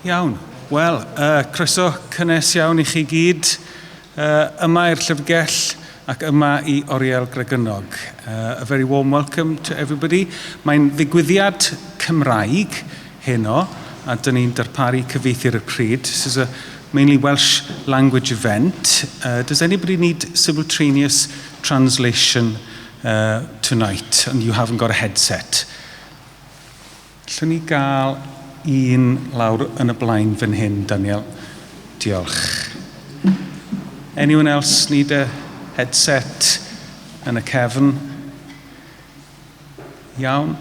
Iawn. Wel, croeso cynnes iawn I chi gyd. Yma i'r Llyfrgell ac yma I oriel Gregynog. A very warm welcome to everybody. Mae'n ddigwyddiad Cymraeg heno, a dyn ni'n darparu cyfieithu'r pryd. This is a mainly Welsh language event. Does anybody need simultaneous translation tonight, and you haven't got a headset? Llwn ni gael un lawr yn y blaen fan hyn, Daniel. Diolch. Anyone else need a headset yn y cefn? Iawn.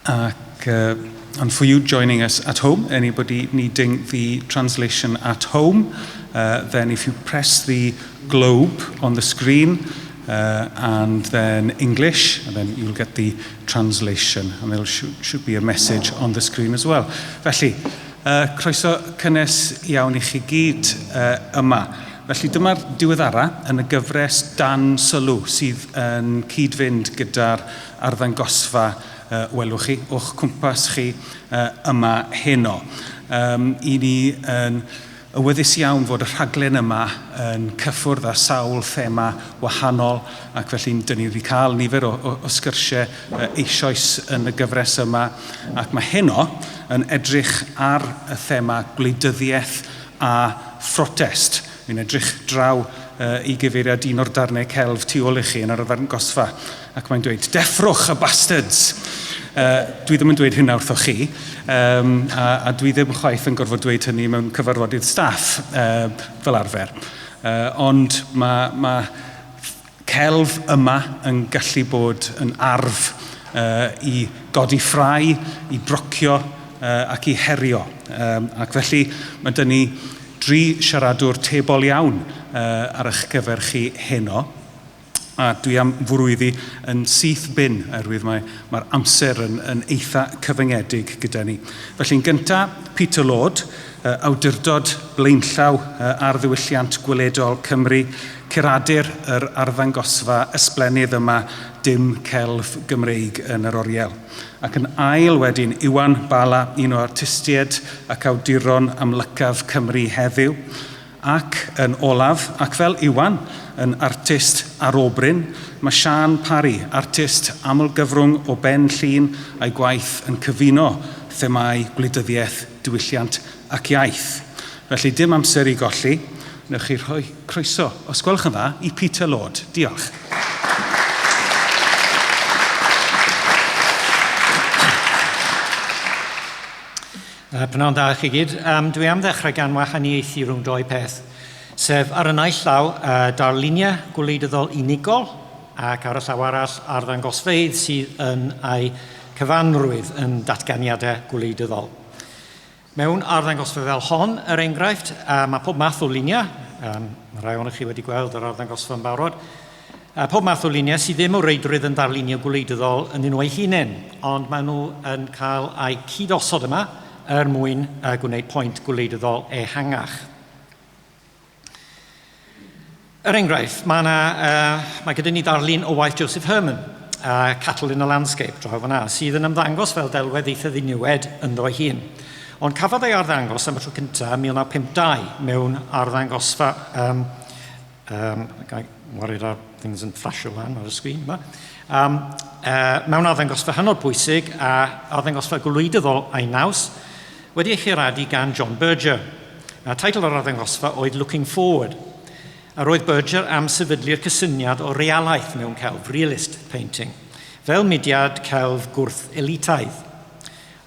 Ac, and for you joining us at home, anybody needing the translation at home, then if you press the globe on the screen, and then English, and then you'll get the translation, and there should be a message on the screen as well. Felly, croeso cynnes iawn I chi gyd yma. Felly, dyma'r diweddara yn y gyfres Dan Sylw sydd yn cyd-fynd gyda'r arddangosfa welwch chi o'ch cwmpas chi yma heno. I ni yn awyddus iawn fod y rhaglen yma yn cyffwrdd â sawl thema wahanol, ac felly dyn ni wedi cael nifer o sgyrsiau eisoes yn y gyfres yma, ac mae heno yn edrych ar y thema gwleidyddiaeth a Phrotest. Mi'n edrych draw I gyfeiriad un o'r darnau celf tu ôl I chi yn yr arddangosfa, ac mae'n dweud, deffrwch y bastards! Dwi ddim yn dweud hynna wrthoch chi, a dwi ddim chwaith yn gorfod dweud hynny mewn cyfarfodydd staff fel arfer. Ond mae celf yma yn gallu bod yn arf I godi ffrau, I brocio ac I herio. Ac felly mae dyn ni 3 siaradwr tebol iawn ar eich gyfer chi heno. A dwi am fwrwyddi yn syth bin, oherwydd mae'r amser yn eitha cyfyngedig gyda ni. Felly'n gyntaf, Peter Lord, awdurdod blaenllaw ar ddiwylliant gweledol Cymru, curadur yr arddangosfa ysblenydd yma Dim Celf Gymreig yn yr oriel. Ac yn ail wedyn, Iwan Bala, un o artistiaid ac awduron amlycaf Cymru heddiw. Ac yn olaf, ac fel Iwan, yn artist arobryn, Mae Sian Parri, artist amlgyfrwng o ben llun a'i gwaith yn cyfuno themau gwleidyddiaeth, diwylliant ac iaith. Felly dim amser I golli, newch chi rhoi croeso, os gwelwch yn dda, I Peter Lord. Diolch. Prynawn da chi gyd. Dwi am ddechrau gan wahaniaethu rhwng 2 peth, sef ar y naill llaw darluniau gwleidyddol unigol ac ar y llaw arall arddangosfeydd sydd yn ei cyfanrwydd yn datganiadau gwleidyddol. Mewn arddangosfa fel hon, enghraifft, mae pob math o luniau, rai o'ch chi wedi gweld yr arddangosfa yn barod, pob math o luniau sydd ddim o reidrwydd yn darluniau gwleidyddol yn un o'i hunain, ond maen nhw yn cael eu cydosod yma mwyn gwneud pwynt gwleidyddol ehangach. Enghraifft, mae gyda ni darlun o waith Joseph Herman, Cattle in a Landscape, draw fyna, sydd yn ymddangos fel delwedd eitha ddiniwed ynddo ei hun. Ond cafodd ei arddangos am y tro cyntaf 1952 mewn arddangosfa, wario ar things yn fflasio lan ar y sgrin yma, mewn arddangosfa hynod bwysig a arddangosfa gwleidyddol ei naws, wedi ei chiradu gan John Berger. Teitl o'r arddangosfa oedd Looking Forward. A roedd Berger am sefydlu'r cysyniad o realaeth mewn celf, realist painting, fel mudiad celf gwrth elitaidd.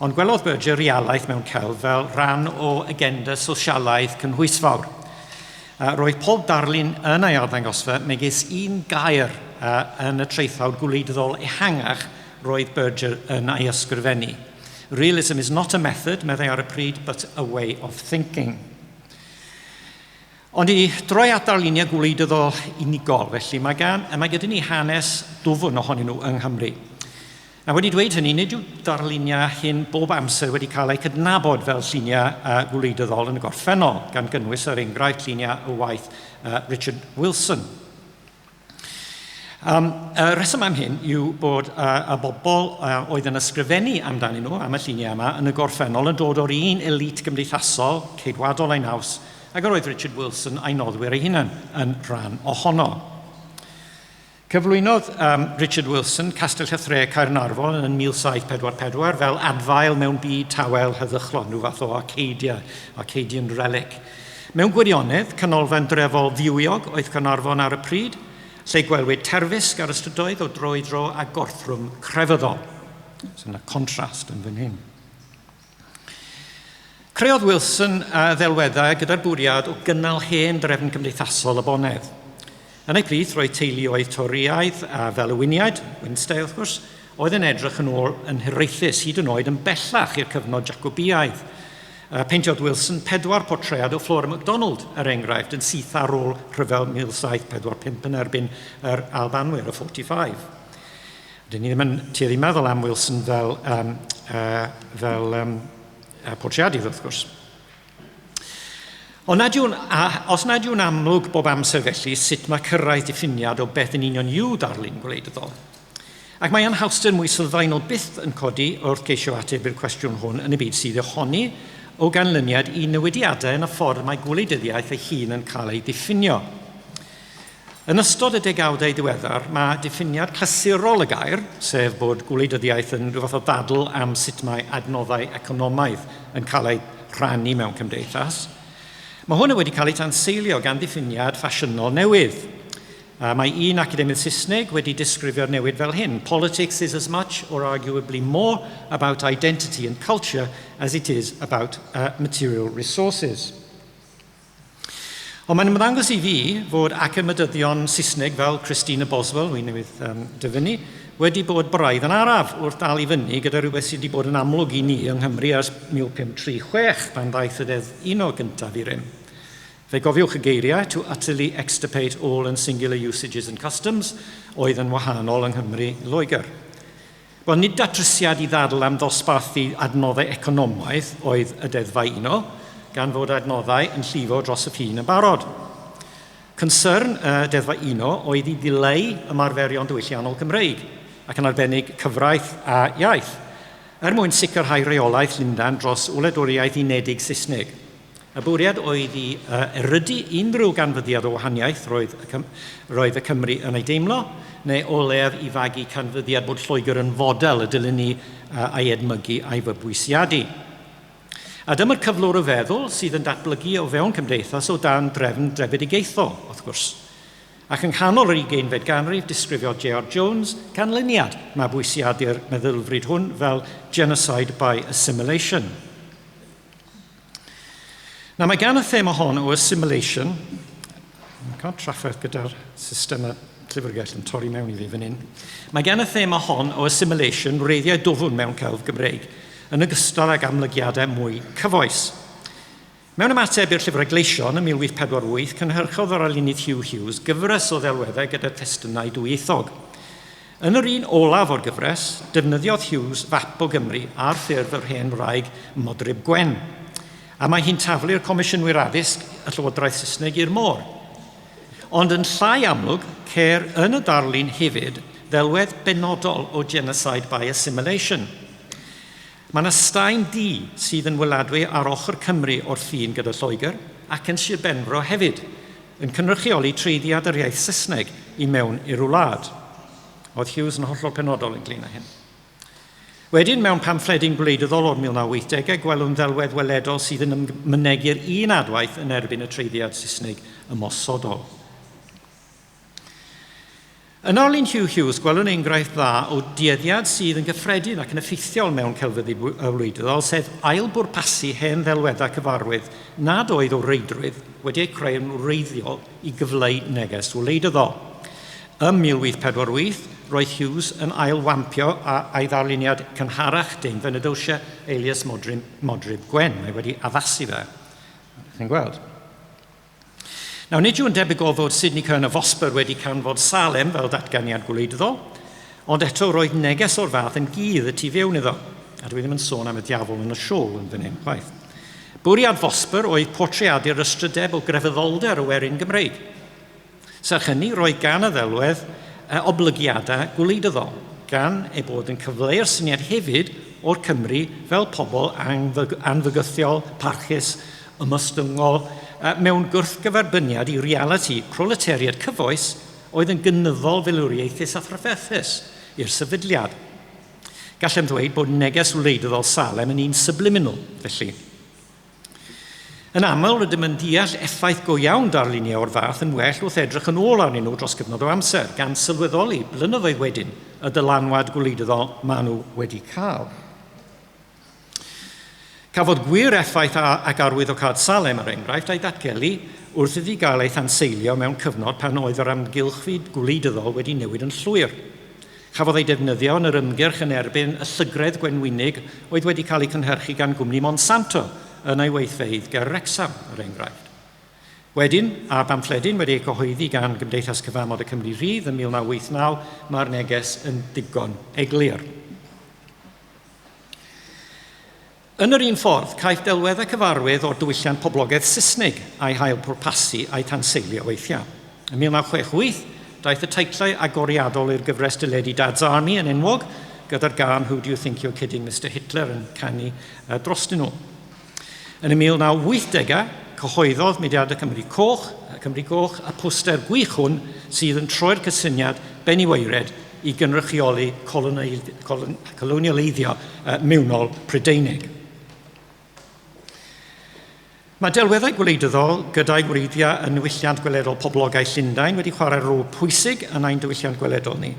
Ond gwelodd Berger realaeth mewn celf fel rhan o agenda sosialaeth cynhwysfawr. Roedd pob darlun yn ei arddangosfa megis un gair yn y treithawd gwleidyddol ehangach roedd Berger yn ei ysgrifennu. Realism is not a method, meddai ar y pryd, but a way of thinking. Ond I droi at darluniau gwleidyddol unigol, felly mae gyda ni hanes dwfn ohonyn nhw yng Nghymru. A wedi dweud hynny, nid yw darluniau hyn bob amser wedi cael eu cydnabod fel lluniau gwleidyddol yn y gorffennol, gan gynnwys yr enghraifft lluniau o waith Richard Wilson. Y reswm am hyn yw bod y bobl oedd yn ysgrifennu amdanyn nhw am y lluniau yma yn y gorffennol yn dod o'r un elit gymdeithasol, ceidwadol ei naws, ac yr oedd Richard Wilson a'i noddwyr ei hunan yn rhan ohono. Cyflwynodd Richard Wilson Castell Llythre Caernarfon yn 1744 fel adfail mewn byd tawel heddychlon, rhyw fath o Arcadian relic. Mewn gwirionedd, canolfan drefol ddiwiog oedd Caernarfon ar y pryd, lle gwelwyd terfysg ar y strydoedd o dro a gorthrwm crefyddol. So yna contrast yn fan hyn. Creodd Wilson ddelweddau gyda'r bwriad o gynnal hen drefn cymdeithasol y bonedd. Yn ei plith, roedd teuluoedd Toriaidd fel y Winiaid, Winstead wrth gwrs, oedd yn edrych yn ôl yn hiraethus hyd yn oed yn bellach i'r cyfnod Jacobiaidd. Peintiodd Wilson 4 portread o Flora MacDonald, enghraifft, yn syth ar ôl rhyfel 1745 yn erbyn yr Albanwyr, y 45. Dyn ni ddim yn tueddu meddwl am Wilson fel portreadydd, wrth gwrs. Os nad yw'n amlwg bob amser felly sut mae cyrraedd diffiniad o beth yn union yw darlun gwleidyddol. Ac mae anhawster mwy sylfaenol byth yn codi wrth geisio ateb i'r cwestiwn hwn yn y byd sydd ohoni o ganlyniad i newidiadau yn y ffordd mae gwleidyddiaeth ei hun yn cael ei diffinio. Yn ystod y degawdau diweddar, mae diffiniad clasurol y gair, sef bod gwleidyddiaeth yn rhyw fath o ddadl am sut mae adnoddau economaidd yn cael ei rhannu mewn cymdeithas. Mae hwn wedi cael ei tanseilio gan diffiniad ffasiynol newydd. Mae un academydd Saesneg wedi disgrifio'r newid fel hyn. Politics is as much or arguably more about identity and culture as it is about material resources. Ond mae'n ymddangos i fi fod academydyddion Saesneg fel Christina Boswell, wy'n newydd dyfynu, wedi bod braidd yn araf wrth dal i fyny gyda rhywbeth sydd wedi bod yn amlwg i ni yng Nghymru ers 1536 pan ddaeth y dedd un o gyntaf i rym. Fe gofiwch y geiriau, to utterly extirpate all and singular usages and customs, oedd yn wahanol yng Nghymru Loegr. Wel, nid datrysiad i ddadl am ddosbarthu adnoddau economaidd oedd y deddfau uno, gan fod adnoddau yn llifo dros y ffin yn barod. Concern y deddfau uno oedd i ddileu ymarferion diwylliannol Gymreig, ac yn arbennig cyfraith a iaith, mwyn sicrhau reolaeth Llundain dros wladwriaeth unedig Saesneg. Y bwriad oedd i erydu unrhyw ganfyddiad o wahaniaeth roedd y Cymru yn ei deimlo, neu o leiaf i fagu canfyddiad bod Lloegr yn fodel y dylwn ni a'i edmygu a'i fybwysiadu. A dyma'r cyflwr o feddwl sydd yn datblygu o fewn cymdeithas o dan drefn drefedigaethol, wrth gwrs. Ac yng nghanol yr 20fed ganrif disgrifiodd J.R. Jones canlyniad mae bwysiadu'r meddylfryd hwn fel genocide by assimilation. Nawr, mae gan y thema hon o assimilation, mae'n cael trafferth gyda'r system y Llyfrgell yn torri mewn i fi fan hyn, mae gan y thema hon o assimilation wreiddiau dwfn mewn celf Gymreig, yn ogystal ag amlygiadau mwy cyfoes. Mewn ymateb i'r llyfr Gleision yn 1848, cynhyrchodd yr arlunydd Hugh Hughes gyfres o ddelweddau gyda testunau dwyieithog. Yn yr un olaf o'r gyfres, defnyddiodd Hughes fap o Gymru ar ffurf yr hen wraig Modryb Gwen, a mae hi'n taflu'r Comisiynwyr Addysg y Llywodraeth Saesneg i'r môr. Ond yn llai amlwg, ceir yn y darlun hefyd ddelwedd benodol o genocide by assimilation. Mae yna staen di sydd yn wyladwy ar ochr Cymru o'r ffin gyda Lloegr ac yn Sir Benfro hefyd, yn cynrychioli treiddiad yr iaith Saesneg i mewn i'r wlad. Oedd Hughes yn hollol penodol yn glin â hyn. Wedyn, mewn pamffledyn gwleidyddol o'r 1980, gwelwn ddelwedd weledol sydd yn mynegu'r un adwaith yn erbyn y treiddiad Saesneg ymosodol. Yn arlun Hugh Hughes, gwelwn enghraifft dda o dueddiad sydd yn gyffredin ac yn effeithiol mewn celfyddyd wleidyddol, sef ail-bwrpasu hen ddelweddau cyfarwydd nad oedd o reidrwydd wedi eu creu yn wreiddiol i gyfleu neges wleidyddol. Ym 1848, roedd Hughes yn ail-wampio a'i ddarluniad cynharach deuddegfed Fenedowsia Elias Modryb Gwen. Mae wedi addasu fe. Chi'n gweld? Nawr, nid yw'n debygol fod Sydney Cyrn y Fosber wedi canfod Salem fel datganiad gwleidyddol, ond eto roedd neges o'r fath yn gydd y tu fewn iddo. A dwi ddim yn sôn am y diafol yn y siôl yn fan hyn, chwaith. Bwriad Fosber oedd portreadu'r ystrydeb o grefyddolder o werin Gymreig. Serch hynny, roedd gan y ddelwedd oblygiadau gwleidyddol, gan ei bod yn cyfleu'r syniad hefyd o'r Cymru fel pobl anfygythiol, parchus, ymostwngol, mewn gwrthgyferbyniad i realiti proletariad cyfoes oedd yn gynyddol filwriaethus a thrafferthus i'r sefydliad. Gallem ddweud bod neges wleidyddol Salem yn un subliminal, felly. Yn aml, rydym yn deall effaith go iawn darluniau o'r fath yn well wrth edrych yn ôl arnyn nhw dros gyfnod o amser, gan sylweddoli blynyddoedd wedyn y dylanwad gwleidyddol maen nhw wedi cael. Cafodd gwir effaith ac arwyddocad Salem ar enghraifft a'i datgelu wrth iddi gael ei thanseilio mewn cyfnod pan oedd yr amgylchfyd gwleidyddol wedi newid yn llwyr. Chafodd ei defnyddio yn yr ymgyrch yn erbyn y llygredd gwenwynig oedd wedi cael ei cynhyrchu gan gwmni Monsanto yn ei weithfeydd ger Wrexham, ar enghraifft. Wedyn, a bamffledyn wedi ei cyhoeddi gan Gymdeithas Cyfamod y Cymru Rydd yn 1989, mae'r neges yn digon eglur. Yn yr un ffordd, caiff delweddau cyfarwydd o'r diwylliant poblogaeth Saesnig a'i hael pwrpasu a'i tanseilio weithiau. Yn 1968, daeth y teitlau agoriadol i'r gyfres dyledu Dad's Army yn enwog, gyda'r gan Who Do You Think You're Kidding, Mr Hitler yn canu drostyn nhw. Yn y 1980, cyhoeddodd Mudiad y Cymru Coch y poster gwych hwn sydd yn troi'r cysyniad beniweired i gynrychioli colonialeiddio mewnol Prydeinig. Mae delweddau gwleidyddol gyda'i gwreiddiau yn niwylliant gweledol poblogau Llundain wedi chwarae rôl pwysig yn ein diwylliant gweledol ni.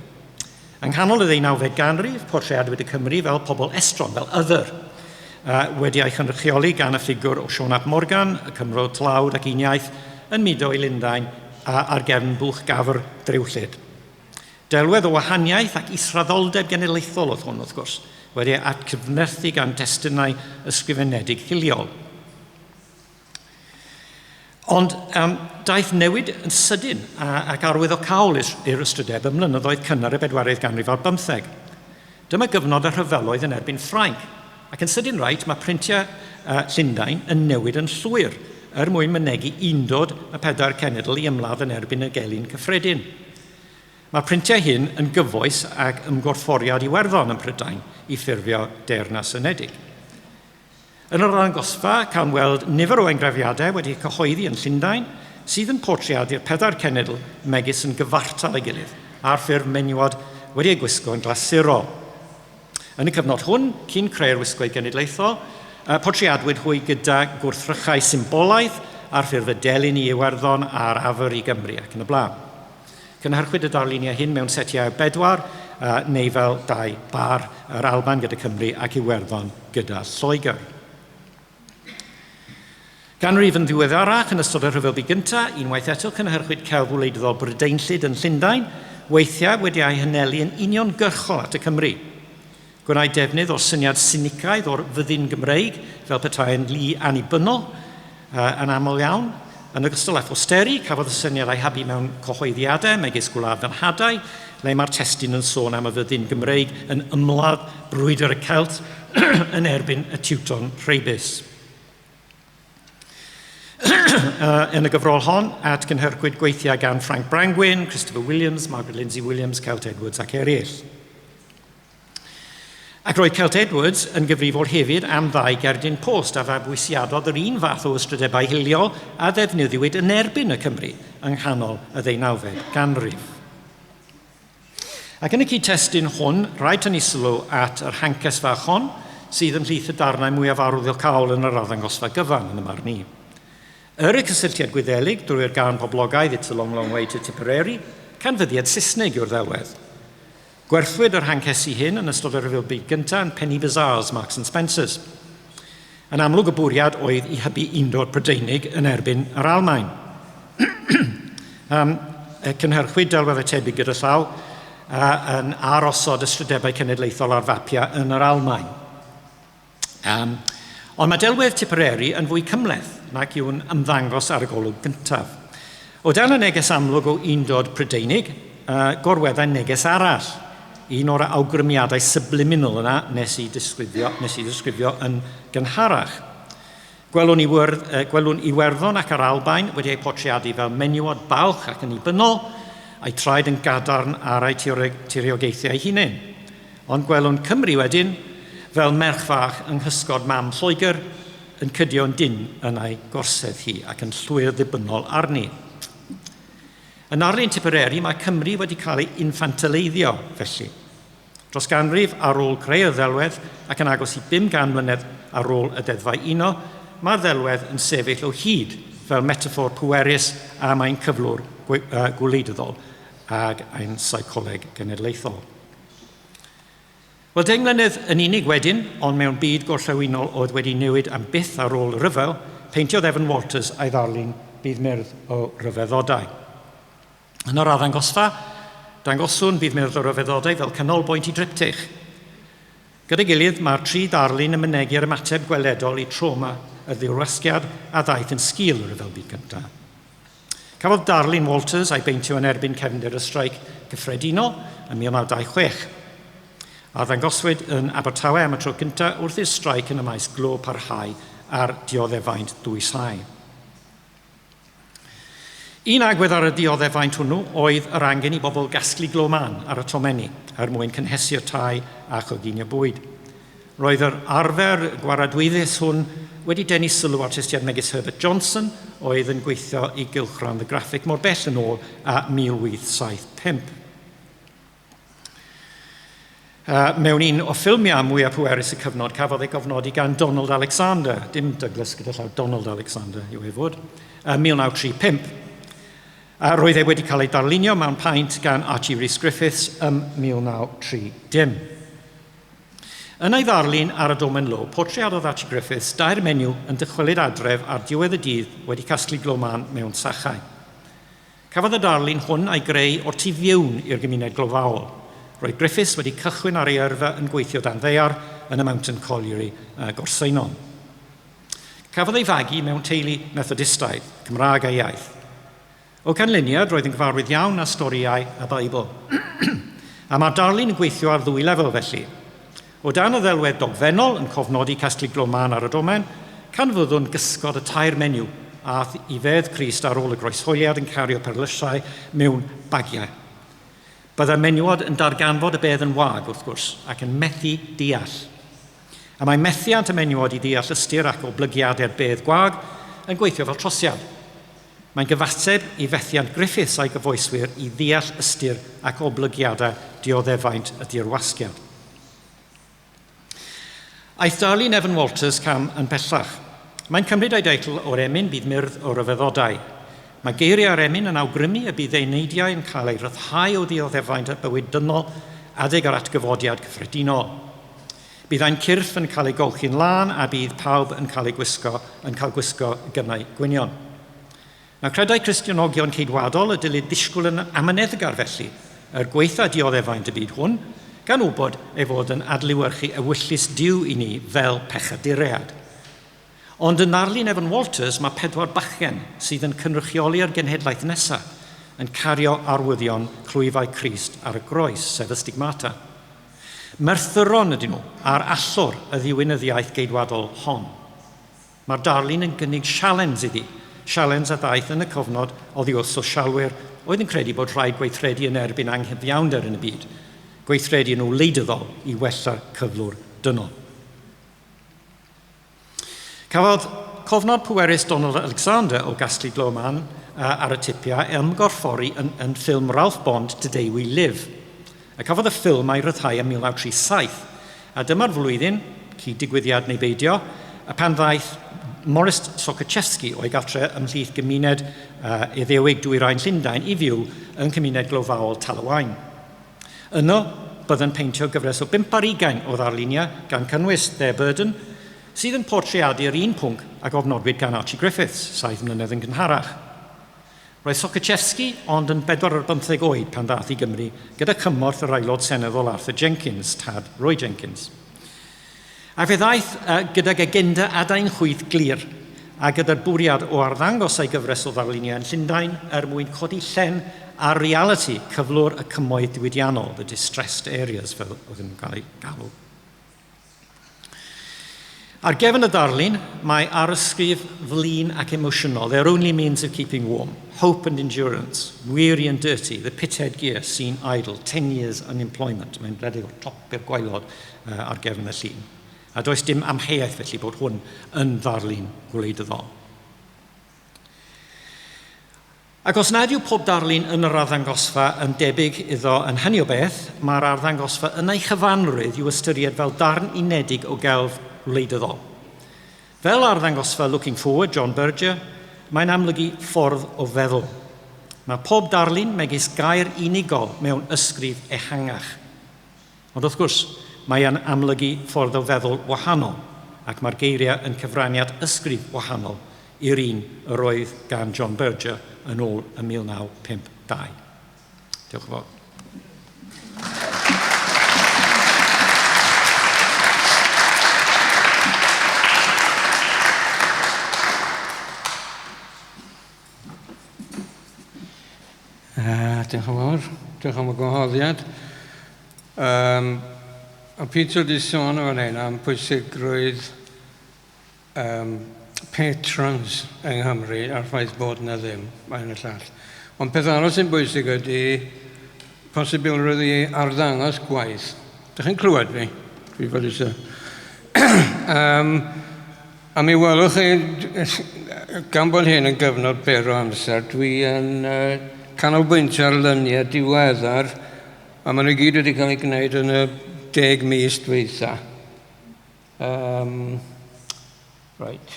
Yng nghanol y 19eg ganrif, portreadwyd y Cymru fel pobl estron, fel other, wedi ei chynrychioli gan y ffigwr o Siôn ap Morgan, y Cymro tlawd ac uniaith, yn mudo i Lundain ar gefn bwlch gafr drewllyd. Delwedd o wahaniaeth ac israddoldeb genedlaethol oedd hwn, wrth gwrs, wedi ei atgyfnerthu gan destunau ysgrifenedig hiliol. Ond daeth newid yn sydyn ac arwyddocâl i'r ystrydeb ym mlynyddoedd cynnar y bedwaredd ganrif ar 15. Dyma gyfnod y rhyfeloedd yn erbyn Ffrainc, ac yn sydyn rhaid mae printiau Llundain yn newid yn llwyr mwyn mynegu undod y pedair cenedl i ymladd yn erbyn y gelyn cyffredin. Mae printiau hyn yn gyfoes ac ymgorfforiad Iwerddon yn Prydain i ffurfio Deyrnas Unedig. Yn yr arddangosfa, cael weld nifer o enghreifiadau wedi cyhoeddi yn Llundain sydd yn portreadu'r pedair cenedl megis yn gyfartal ei gilydd a'r ffurf menywod wedi ei gwisgo yn glasurol. Yn y cyfnod hwn, cyn creu'r wisgoedd genedlaethol, portreadwyd hwy gyda gwrthrychau symbolaidd a'r ffurf y delyn i Iwerddon a'r afr i Gymru ac yn y blaen. Cynhyrchwyd y darluniau hyn mewn setiau 4, neu fel 2 bar, yr Alban gyda Cymru ac Iwerddon gyda Lloegr. Ganrif yn ddiweddarach yn ystod y rhyfelbu gyntaf, unwaith eto cynhyrchwyd celf wleidyddol Brydeinllyd yn Llundain, weithiau wedi ei hanelu yn union gyrchol at y Cymru. Gwnaed defnydd o'r syniad sinicaidd o'r fyddin Gymreig fel petai'n lu annibynnol yn aml iawn. Yn ogystal â phosteri, cafodd y syniad ei habu mewn cyhoeddiadau megis gwlad fel hadau, le mae'r testun yn sôn am y fyddin Gymreig yn ymladd brwydr y Celt yn erbyn y Teuton Rheibus. Yn y gyfrol hon, at gynhyrchwyd gweithiau gan Frank Brangwyn, Christopher Williams, Margaret Lindsay Williams, Celt Edwards ac eraill. Ac roedd Celt Edwards yn gyfrifol hefyd am ddau gerdyn post a fabwysiadodd yr un fath o ystrydebau hiliol a ddefnyddiwyd yn erbyn y Cymru yng nghanol y 19eg ganrif. Ac yn y cyd-testun hwn, rhaid tynnu sylw at yr hancas fach hon sydd yn llith y darnau mwyaf arwyddocaol yn yr arddangosfa gyfan yn y marn i. Y cysylltiad Gwyddelig drwy'r gan poblogaidd It's a Long, Long Way to Tipperary, canfyddiad Saesnig yw'r ddelwedd. Gwerthwyd yr hancesu hyn yn ystod y rhyfelbu gyntaf yn Penny Bazaars, Marks and Spencers. Yn amlwg y bwriad oedd i hybu undod Prydeinig yn erbyn yr Almaen. Cynhyrchwyd delweddau tebyg gyda llaw yn arosod ystrydebau cenedlaethol ar fapia yn yr Almaen. Ond mae delwedd Tipperary yn fwy cymleth nac yw'n ymddangos ar y golwg gyntaf. O dan y neges amlwg o undod Prydeinig, gorweddau neges arall. Un o'r awgrymiadau subliminal yna nes i ddisgrifio yn gynharach. Gwelwn Iwerddon ac yr Albaen wedi eu portreadu fel menywod balch ac yn nibynnol, a'i traed yn gadarn ar ei tiriogaethau ei hunain. Ond gwelwn Cymru wedyn fel merch fach yng nghysgod mam Lloegr yn cydio'n dyn yn ei gorsedd hi ac yn llwyr ddibynnol arni. Yn Arlun Tipperary mae Cymru wedi cael ei infantileiddio felly. Dros ganrif ar ôl creu'r ddelwedd ac yn agos i 500 mlynedd ar ôl y deddfau uno, mae'r ddelwedd yn sefyll o hyd fel metafor pwerus a mae'n cyflwr gwleidyddol ag ein seicoleg genedlaethol. Wel, 10 mlynedd yn unig wedyn, ond mewn byd gorllewinol oedd wedi newid am byth ar ôl y ryfel, peintiodd Evan Walters a'i ddarlun bydd myrdd o ryfeddodau. Yn yr arddangosfa, dangoswn bydd myrdd o ryfeddodau fel canolbwynt i driptych. Gyda'i gilydd, mae'r 3 darlun yn mynegu ar ymateb gweledol i trauma y ddiwrwasgiad a ddaeth yn sgil yr ryfel byd cyntaf. Cafodd darlun Walters a'i beintio yn erbyn cefndir y streic gyffredinol yn 1926. A ddangoswyd yn Abertawe am y tro cyntaf wrth i'r streic yn y maes glo parhau ar dioddefaint dwysau. Un agwedd ar y dioddefaint hwnnw oedd yr angen i bobl gasglu glo man ar y tomenni mwyn cynhesu'r tai a choginio bwyd. Roedd yr arfer gwaradwyddus hwn wedi denu sylw artistiaid megis Herbert Johnson oedd yn gweithio i gylchran y graffig mor bell yn ôl a 1875. Mewn un o ffilmiau mwyaf pwerus y cyfnod cafodd ei gofnodi gan Donald Alexander, dim Douglas gyda llaw Donald Alexander yw ei fod, 1935. Roedd ei wedi cael ei darlunio mewn paent gan Archie Rhys Griffiths ym 1930. Yn ei ddarlun ar y domen lo, portreadodd Archie Griffiths 2 menyw yn dychwelyd adref ar diwedd y dydd wedi casglu glo man mewn sachau. Cafodd y darlun hwn ei greu o'r tu fewn i'r gymuned glofaol. Roedd Griffiths wedi cychwyn ar ei yrfa yn gweithio dan ddeiar yn y Mountain Colliery Gorseinon. Cafodd ei fagu mewn teulu Methodistaidd, Cymraeg a iaith. O canlyniad, roedd yn gyfarwydd iawn â storïau y Beibl. A mae'r darlun yn gweithio ar 2 lefel felly. O dan y ddelwedd dogfennol yn cofnodi casglu glo man ar y domen, can fyddwn gysgod y 2 menyw a i fedd Crist ar ôl y groeshoeliad yn cario perlysau mewn bagiau. Byddai'r menywod yn darganfod y bedd yn wag, wrth gwrs, ac yn methu deall. A mae methiant y menywod i deall ystyr ac oblygiadau'r bedd gwag yn gweithio fel trosiad. Mae'n gyfateb i fethiant Griffiths a'i gyfoeswyr i ddeall ystyr ac oblygiadau dioddefaint y dirwasgiad. Aeth darlun Evan Walters cam yn bellach. Mae'n cymryd ei deitl o'r emyn bydd myrdd o ryfeddodau. Mae geiriau ar emyn yn awgrymu y bydd ei neidiau yn cael ei ryddhau o dioddefaint y bywyd dynol adeg ar atgyfodiad cyffredinol. Bydd ein cyrff yn cael ei golchi'n lan a bydd pawb yn cael gwisgo gynnau gwynion. Nawr, credau Cristionogion ceidwadol y dylid ddisgwyl yn amyneddgar felly yr gweitha dioddefaint y byd hwn, gan wybod ei fod yn adlewyrchu ewyllus diw i ni fel pechaduriad. Ond yn darlun Evan Walters mae 4 bachgen sydd yn cynrychioli'r genhedlaeth nesaf yn cario arwyddion clwyfau Crist ar y groes, sef y stigmata. Merthyron ydyn nhw a'r allor y ddiwinyddiaeth geidwadol hon. Mae'r darlun yn gynnig sialens iddi, sialens a ddaeth yn y cofnod oddi wrth sosialwyr oedd yn credu bod rhaid gweithredu yn erbyn anghyfiawnder yn y byd, gweithredu yn wleidyddol i wella'r cyflwr dynol. Cafodd cofnod pwerus Donald Alexander o gasglu glo man ar y tipiau ymgorffori yn ffilm Ralph Bond Today We Live. A cafodd y ffilm ei ryddhau ym 1937, a dyma'r flwyddyn, digwyddiad neu beidio, a pan ddaeth Morris Sokochewski o'i gartre ymhlith gymuned Iddewig Dwyrain Llundain i fyw yn cymuned glofaol Talawain. Yno, byddai'n peintio gyfres o 25 o ddarluniau gan cynnwys There Burden, sydd yn portreadu'r un pwnc a gofnodwyd gan Archie Griffiths, 7 mlynedd yn gynharach. Roedd Sokochewski ond yn 45 oed pan daeth i Gymru gyda cymorth yr aelod seneddol Arthur Jenkins, tad Roy Jenkins. A fe ddaeth gydag agenda adain chwyth glir a gyda'r bwriad o arddangos ei gyfres o ddarluniau yn Llundain mwyn codi llen ar reality cyflwr y cymoedd diwydiannol, the distressed areas fel oedd yn cael ei galw. Ar gefn y darlun, mae arysgrif flin ac emosiynol, their only means of keeping warm, hope and endurance, weary and dirty, the pithead gear, seen idle, 10 years unemployment. Mae'n bledig o top i'r gwaelod ar gefn y llun. A does dim amheuaeth felly bod hwn yn ddarlun gwleidyddol. Ac os nad yw pob darlun yn yr arddangosfa yn debyg iddo yn hynny o beth, mae'r arddangosfa yn ei chyfanrwydd i'w ystyried fel darn unedig o gelf gwleidyddol. Fel arddangosfa Looking Forward, John Berger, mae'n amlygu ffordd o feddwl. Mae pob darlun megis gair unigol mewn ysgrif ehangach. Ond wrth gwrs, mae'n amlygu ffordd o feddwl wahanol, ac mae'r geiriau yn cyfraniad ysgrif wahanol i'r un yr oedd gan John Berger yn ôl y 1952. Diolch yn fawr. Diolch yn fawr. Diolch am y gwahoddiad. A Peter di sôn o'r hyn am pwysigrwydd patrons yng Nghymru a'r ffaith bod yna ddim, mae'n y llall. Ond peth arall sy'n bwysig ydy posibilrwydd i arddangos gwaith. Dych chi'n clywed fi? Dwi fod eisiau. A mi welwch chi, gan bod hyn yn gyfnod byr o amser, dwi yn canolbwyntio ar lyniau diweddar, a maen nhw gyd wedi cael ei gwneud yn y 10 mis dweitha. Right.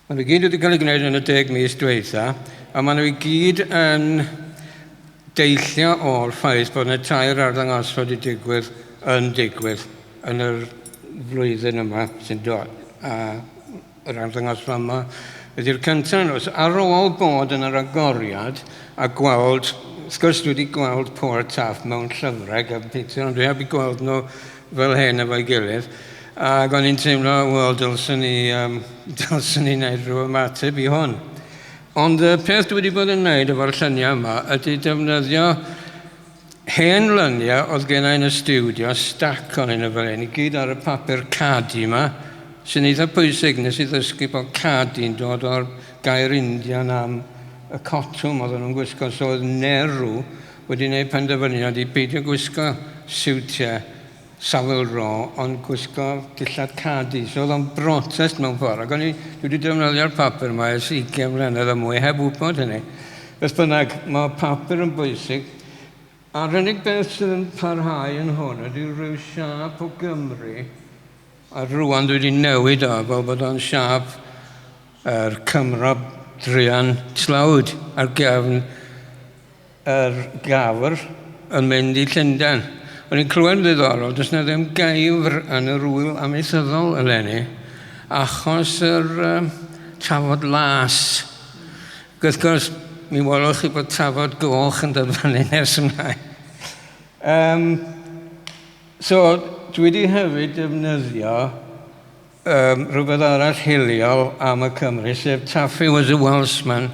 Maen nhw gyd wedi cael ei gwneud yn y 10 mis dweitha, a maen nhw gyd yn deillio o'r ffaith bod yna 2 arddangosfa wedi digwydd yn yr flwyddyn yma sy'n dod. A yr arddangosfa yma ydy'r cyntaf nhw. Ar ôl bod yn yr agoriad a gweld, wrth gwrs dwi wedi gweld Pôr Taff mewn llyfreg a Peter, ond dwi heb i gweld nhw fel hyn efo'i gilydd. Ac o'n i'n teimlo, wel, dylsyn ni wneud rhyw ymateb i hwn. Ond y peth dwi wedi bod yn wneud efo'r lluniau yma ydy defnyddio hen lyniau oedd gennau yn y studio, stack o'n un o fel hyn, i gyd ar y papur cadi yma, sy'n eitha pwysig nes i ddysgu bod cadi'n dod o'r gair Indian am y cotwm oedd nhw'n gwisgo, so oedd Nerw wedi gwneud penderfyniad i beidio gwisgo siwtiau safel ro, ond gwisgo dillad cadi. So oedd o'n Phrotest mewn ffordd. Ac dwi wedi defnyddio'r papur yma ers 20 mlynedd a mwy, heb wybod hynny. Beth bynnag, mae papur yn bwysig. A'r unig beth sydd yn parhau yn hwn ydy rhyw siap o Gymru. A rwan dwi wedi newid o, fel bod o'n siap yr Cymro Drian Tlawd ar gefn yr gafr yn mynd i Llundain. O'n i'n clywed ddiddorol, does na ddim gaifr yn yr wyl amaethyddol eleni, achos yr trafod las. Wrth gwrs, mi welwch chi bod trafod goch yn dod fyny nes ymlaen. So, dwi wedi hefyd defnyddio rhywbeth arall hiliol am y Cymru, sef Taffy was a Welshman,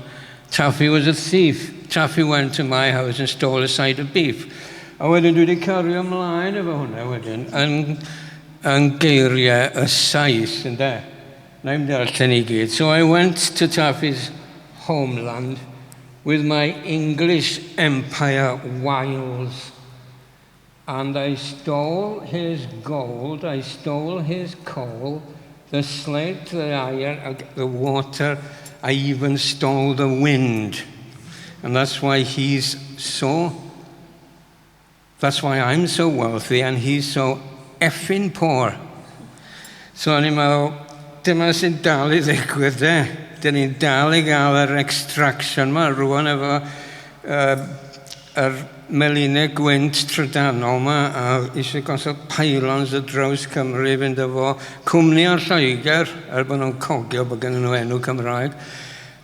Taffy was a thief. Taffy went to my house and stole a side of beef. A wedyn dwi wedi cario ymlaen efo hwnna wedyn yn geiriau y saith, ynde? Na i'm darllen i gyd. So I went to Taffy's homeland with my English Empire wiles. And I stole his gold, I stole his coal, the slate, the iron, the water, I even stole the wind. And that's why that's why I'm so wealthy and he's so effing poor. So o'n i'n meddwl, dyma sy'n dal i ddigwydd, de. Dyn ni'n dal i gael yr extraction ma, rwan efo yr melinau gwynt trydanol ma, a eisiau gosod pylons y draws Cymru i fynd efo cwmni o'r Lloegr, bod nhw'n cogio bod gen nhw enw Cymraeg,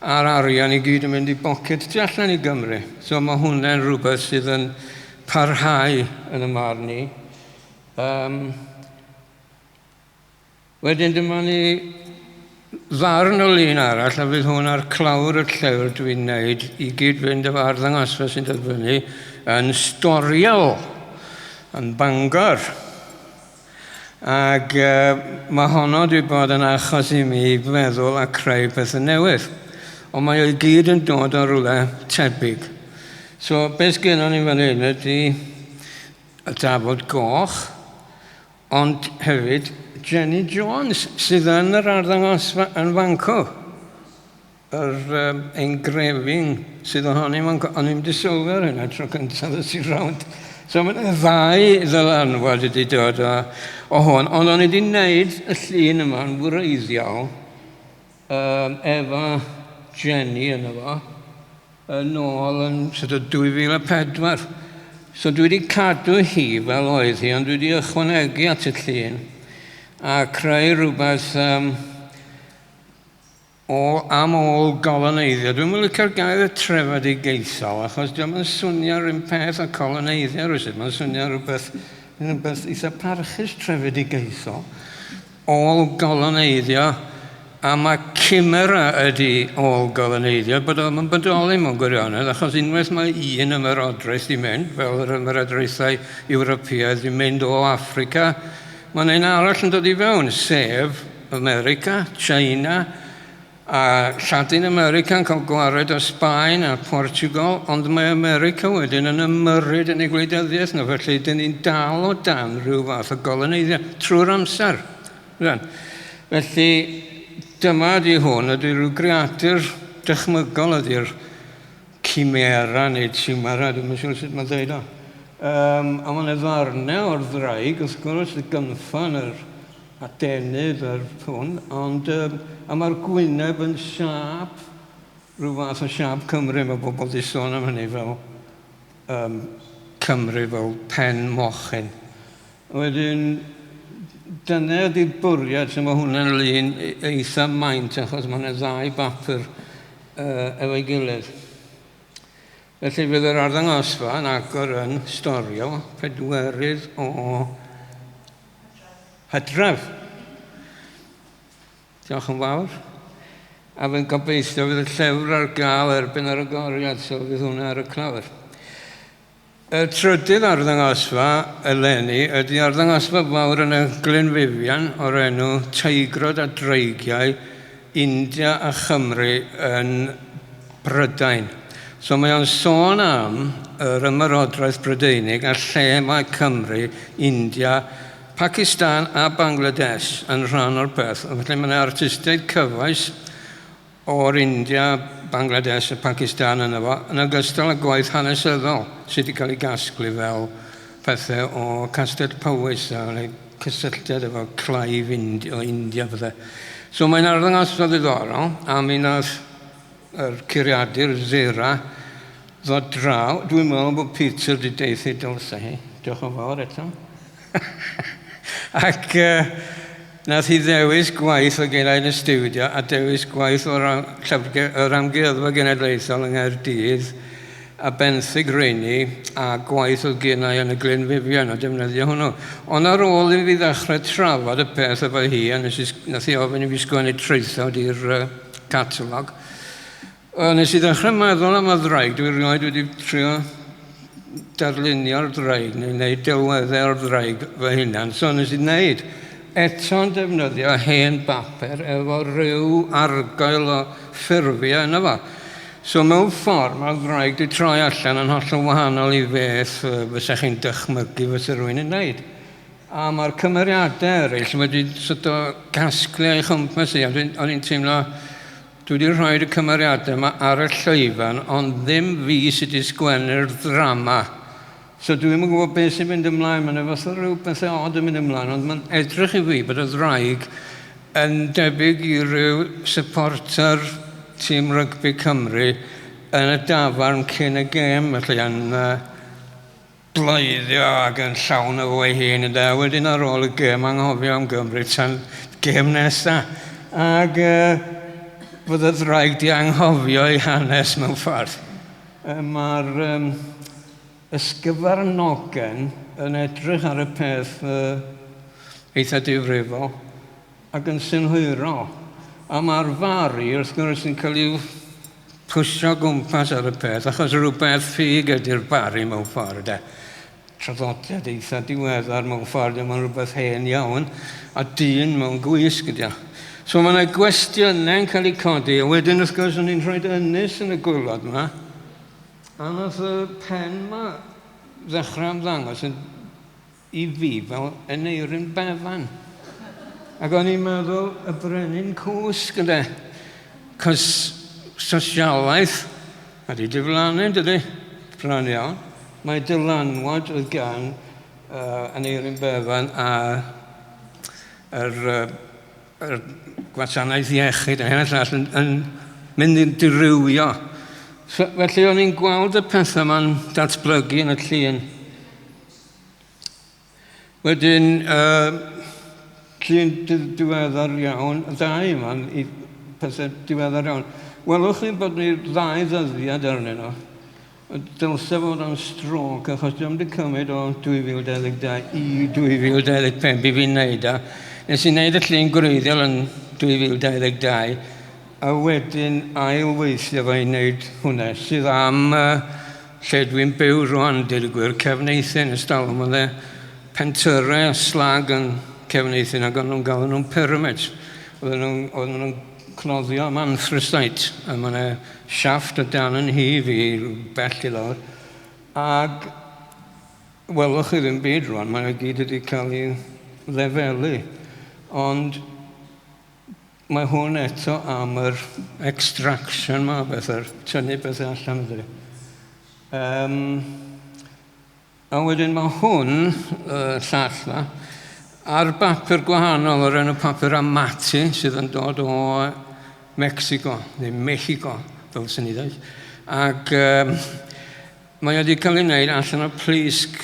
a'r arian i gyd yn mynd i boced tu allan i Gymru. So mae hwnna'n rhywbeth sydd yn parhau yn y marn ni. Wedyn dyma ni ddarn o lun arall, a fydd hwn ar clawr y llyfr dwi'n wneud i gyd fynd efo arddangosfa sy'n dod fyny yn storiol, yn Bangor. Ac mae honno wedi bod yn achos I mi feddwl a creu pethau newydd. Ond mae o'i gyd yn dod o rwle tebyg. So, beth gennym ni fan hyn ydy y dafod goch, ond hefyd Jenny Jones sydd yn yr arddangosfa yn Fanco. Yr engrefing sydd ohoni Fanco. Ond ni'n mynd I sylwi ar hynna tro cyntaf ys I rawnd. So mae'n ddau ddylanwad wedi dod o hwn, ond o'n I wedi gwneud y llun yma'n wreiddiol efo Jenny yna fo, yn ôl yn 2004. So dwi wedi cadw hi fel oedd hi, ond dwi wedi ychwanegu at y llun a creu rhywbeth am ôl goloneiddio. Dwi'n mynd licio'r gair y trefedigaethol, achos dwi'n swnio rhywun peth o coloneiddio rwysyd. Mae'n swnio rhywbeth eitha parchus trefedigaethol. Ôl goloneiddio, a mae cymera ydy ôl goloneiddio, bod o'n bodoli mewn gwirionedd, achos unwaith mae un ymerodraeth I mynd, fel yr ymerodraethau Ewropeaidd I mynd o Affrica, mae'n un arall yn dod I fewn, sef America, China, a Lladin America yn cael gwared o Sbaen a Portugal, ond mae America wedyn yn ymyrryd yn ei gwleidyddiaeth nhw, felly dyn ni'n dal o dan rhyw fath o goloneiddio trwy'r amser. Felly, dyma ydy hwn, ydy rhyw greadur dychmygol ydy'r cimera neu chimera, dwi'n siŵr sut mae'n dweud o. A mae'n ddarnau o'r ddraig, wrth gwrs, y gynffon yr adenydd ar hwn, ond a mae'r gwyneb yn siap, rhyw fath o siap Cymru, mae bobl wedi sôn am hynny fel Cymru fel pen mochyn. Wedyn, dyna ydy'r bwriad sy'n mae hwnna'n lun eitha maint, achos mae'n ddau bapur efo'i gilydd. Felly fydd yr arddangosfa yn agor yn storio pedwerydd o Hydref. Diolch yn fawr. A fe'n gobeithio fydd y llyfr ar gael erbyn ar y goriad, so fydd hwnna ar y clawr. Y trydydd arddangosfa eleni ydy arddangosfa fawr yn y Glynfifian o'r enw Teigrod a Dreigiau, India a Chymru yn Brydain. So mae o'n sôn am yr ymerodraeth Brydeinig a lle mae Cymru, India, Pakistan a Bangladesh yn rhan o'r peth. Felly mae yna artistiaid cyfoes o'r India, Bangladesh a Pakistan yna fo, yn ogystal â gwaith hanesyddol sydd wedi cael ei gasglu fel pethau o Castell Powys neu cysylltiad efo Clive o India pethau. So mae'n arddangosfa ddiddorol, a mi nath yr curiadur Zera ddod draw. Dwi'n meddwl bod Peter wedi deithi dylse hi. Diolch yn fawr eto. Ac nath hi ddewis gwaith o gyn-aelod y stiwdio a dewis gwaith o'r amgueddfa genedlaethol yng Nghaerdydd a benthyg rheini a gwaith o gyn-aelod yn y Glynfifian o defnyddio hwnnw. Ond ar ôl I fi ddechrau trafod y peth efo hi, a nath hi ofyn I fi sgwennu traethawd i'r catalog, nes I ddechrau meddwl am y ddraig. Dwi'n rioed wedi trio darlunio'r ddraig neu wneud delweddau o'r ddraig fy hunan. So nes I wneud eto'n defnyddio hen bapur efo rhyw argael o ffurfio yna fo. So mewn ffordd mae'r ddraig wedi troi allan yn hollol wahanol I beth fysa chi'n dychmygu fysa rhywun yn wneud. A mae'r cymeriadau eraill wedi sort o gasglu ei chwmpas I. O'n i'n teimlo, dwi wedi rhoi y cymeriadau yma ar y llwyfan, ond ddim fi sydd wedi sgwennu'r ddrama. So dwi'n yn gwybod beth sy'n mynd ymlaen, mae'n efo rhyw bethau od yn mynd ymlaen, ond mae'n edrych I fi bod y ddraig yn debyg I ryw supporter tîm rygbi Cymru yn y dafarn cyn y gêm, felly yn bloeddio ac yn llawn o ei hun yna. Wedyn ar ôl y gêm anghofio am Gymru tan gêm nesaf. Ac bod y ddraig di anghofio ei hanes mewn ffordd. Mae'r ysgyfarnogen yn edrych ar y peth eitha difrifol ac yn synhwyrol. A mae'r fari, wrth gwrs, yn cael i'w pwysio gwmpas ar y peth, achos rhywbeth ffug ydy'r bari mewn ffordd. Traddodiad eitha diweddar mewn ffordd, mae'n rhywbeth hen iawn, a dyn mewn gwisg gyda. So mae yna gwestiynau'n cael eu codi, a wedyn wrth gwrs o'n i'n rhoi ynys yn y gwylod yma, a nath y pen yma ddechrau ymddangos i fi fel Aneurin Bevan. Ac o'n i'n meddwl y brenin cwsg gyda, cos sosialaeth a di diflannu, dydy, bron iawn. Mae dylanwad oedd gan Aneurin Bevan a yr gwasanaeth iechyd a hyn a llall yn mynd i'n dirywio. Felly o'n i'n gweld y pethau ma'n datblygu yn y llun. Wedyn, llun diweddar iawn, ddau yma'n i pethau diweddar iawn. Welwch chi bod ni'r ddau ddyddiad arnyn nhw. Dylse fod o'n stroc, achos dwi'n wedi cymryd o 2012 i 2025 i fi'n neud a. Nes i'n neud y llun gwreiddiol yn 2022, a wedyn ailweithio fo i wneud hwnna, sydd am lle dwi'n byw rwan, dweud y gwir, cefneithyn ystalwm. Oedd e pentyrau a slag yn cefneithyn ac o'n nhw'n gael nhw'n pyramids. Oedden nhw'n cloddio am anthracite, a mae yna siafft o dan yn hyf i bell i lawr. Ac welwch chi ddim byd rwan, mae yna gyd wedi cael ei lefelu. Ond mae hwn eto am yr extraction ma, bethau'r tynnu bethau allan ydy. A wedyn mae hwn, llall ma, ar bapur gwahanol o'r enw papur amati sydd yn dod o Mexico, neu Mexico, fel sy'n ni dweud. Ac mae wedi cael ei wneud allan o plisg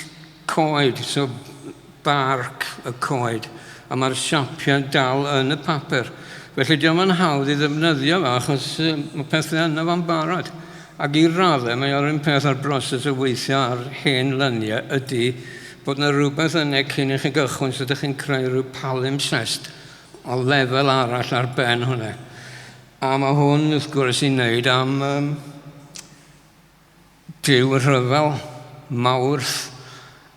coed, so barc y coed, a mae'r siapiau dal yn y papur. Felly diolch yn hawdd i ddefnyddio fo, achos mae pethau yna fo'n barod. Ac i raddau, mae o'r un peth ar broses o weithio ar hen lyniau ydy bod yna rhywbeth yna cyn i chi gychwyn, so ydych chi'n creu rhyw palimpsest o lefel arall ar ben hwnna. A mae hwn, wrth gwrs, i'n wneud am Duw rhyfel, Mawrth,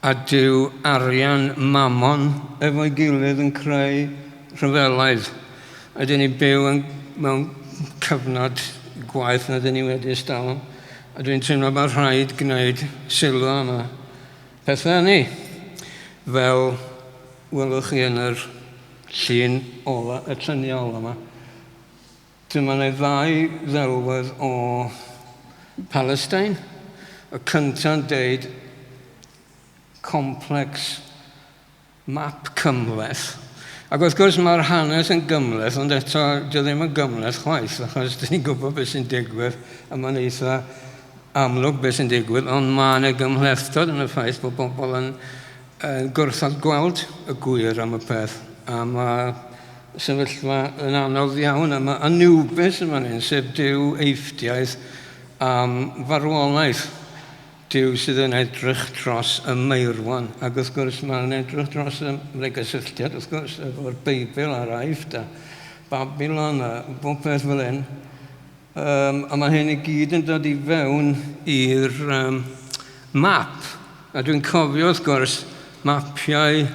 a Duw arian mamon efo'i gilydd yn creu rhyfelaidd. Ydyn ni byw mewn cyfnod gwaith na ydyn ni wedi ystalwm. A dwi'n teimlo bod rhaid gwneud sylw am y pethau ni. Fel welwch chi yn yr llun ola, y lluniau ola yma. Dyma yna ddau ddelwedd o Palestine. Y cynta'n deud complex map cymleth. Ac wrth gwrs mae'r hanes yn gymleth, ond eto dio ddim yn gymleth chwaith, achos dyn ni'n gwybod beth sy'n digwydd, a mae'n eitha amlwg beth sy'n digwydd, ond mae'n y gymlethdod yn y ffaith bod bobl yn gwrthod gweld y gwir am y peth. A mae sefyllfa yn anodd iawn, a mae Anubis yma ni'n, sef Duw eithdiaeth am farwolaeth. Duw sydd yn edrych dros y meirwan. Ac wrth gwrs mae'n edrych dros y gysylltiad, wrth gwrs, efo'r Beibl a'r Aifft a Babylon a bob peth fel hyn. A mae hyn i gyd yn dod i fewn i'r map. A dwi'n cofio, wrth gwrs, mapiau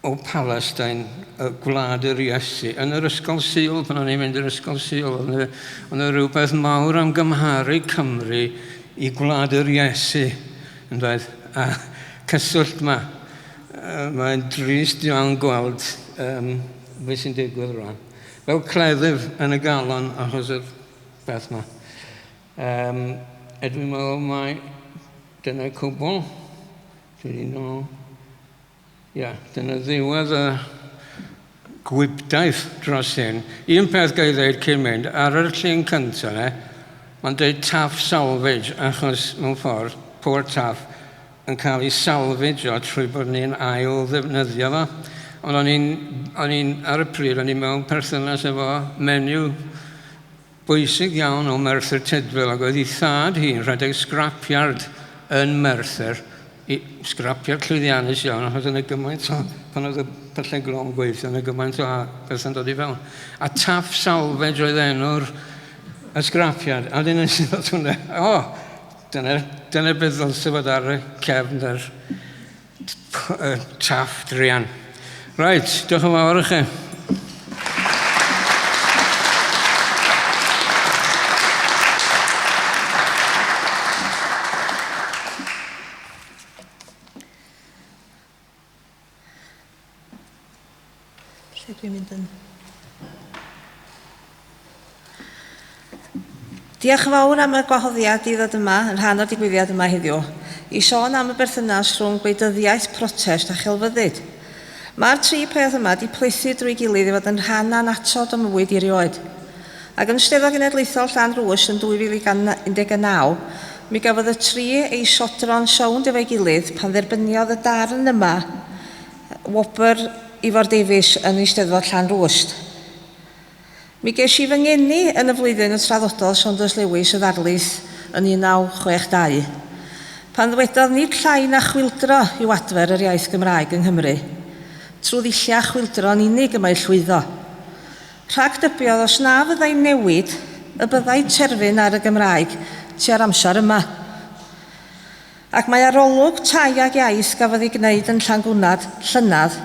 o Palestine, y gwlad yr Iesu. Yn yr ysgol Sylw, pan o'n i'n mynd i'r ysgol Sylw, ond y rhywbeth mawr am gymharu Cymru i gwlad yr Iesu. A cyswllt yma. Mae'n drist iawn gweld beth sy'n digwydd rwan. Fel cleddyf yn y galon achos y beth yma. Edwyn meddwl mae dyna cwbl. Dyna ddiwedd y gwybdaeth dros hyn. Un peth gael ei ddweud cyn mynd, ar yr llun cyntaf, mae'n dweud taff salvage, achos mewn ffordd, poor taff, yn cael ei salvageio trwy bod ni'n ail ddefnyddio fo. Ond o'n i'n ar y pryd, o'n i'n mewn perthynas efo menyw bwysig iawn o Merthyr Tydfil, ac oedd ei thad hi'n rhedeg scrapyard yn Merthyr, scrapyard llwyddiannus iawn, achos yna gymaint o, pan oedd y pyllau glom gweithio, yna gymaint o beth yn dod i fewn. A taff salvage oedd enw'r y sgrapiad. A dyn nes i ddod hwnna, dyna beth ddylse fod ar y cefn yr taff drian. Right, diolch yn fawr i chi. Diolch yn fawr am y gwahoddiad i ddod yma yn rhan o'r digwyddiad yma heddiw i sôn am y berthynas rhwng gwleidyddiaeth, protest a chelfyddyd. Mae'r tri peth yma wedi plethu drwy gilydd i fod yn rhan anatod o mywyd i rioed. Ac yn Steddfod Genedlaethol Llanrwst yn 2019, mi gafodd y tri eisodron sownd efo'i gilydd pan dderbyniodd y darn yma wobr Ifor Davies yn Eisteddfod Llanrwst. Mi ges i fy ngeni yn y flwyddyn y traddodol Saunders Lewis y ddarlith yn 1962, pan ddwedodd nid llai na chwildro i'w adfer yr iaith Gymraeg yng Nghymru, trwy ddillia chwildro'n unig y mae llwyddo. Rhag dybiodd os na fyddai newid y byddai terfyn ar y Gymraeg tua'r amser yma. Ac mae arolwg tai ag iaith gafodd ei gwneud yn Llangwnad llynedd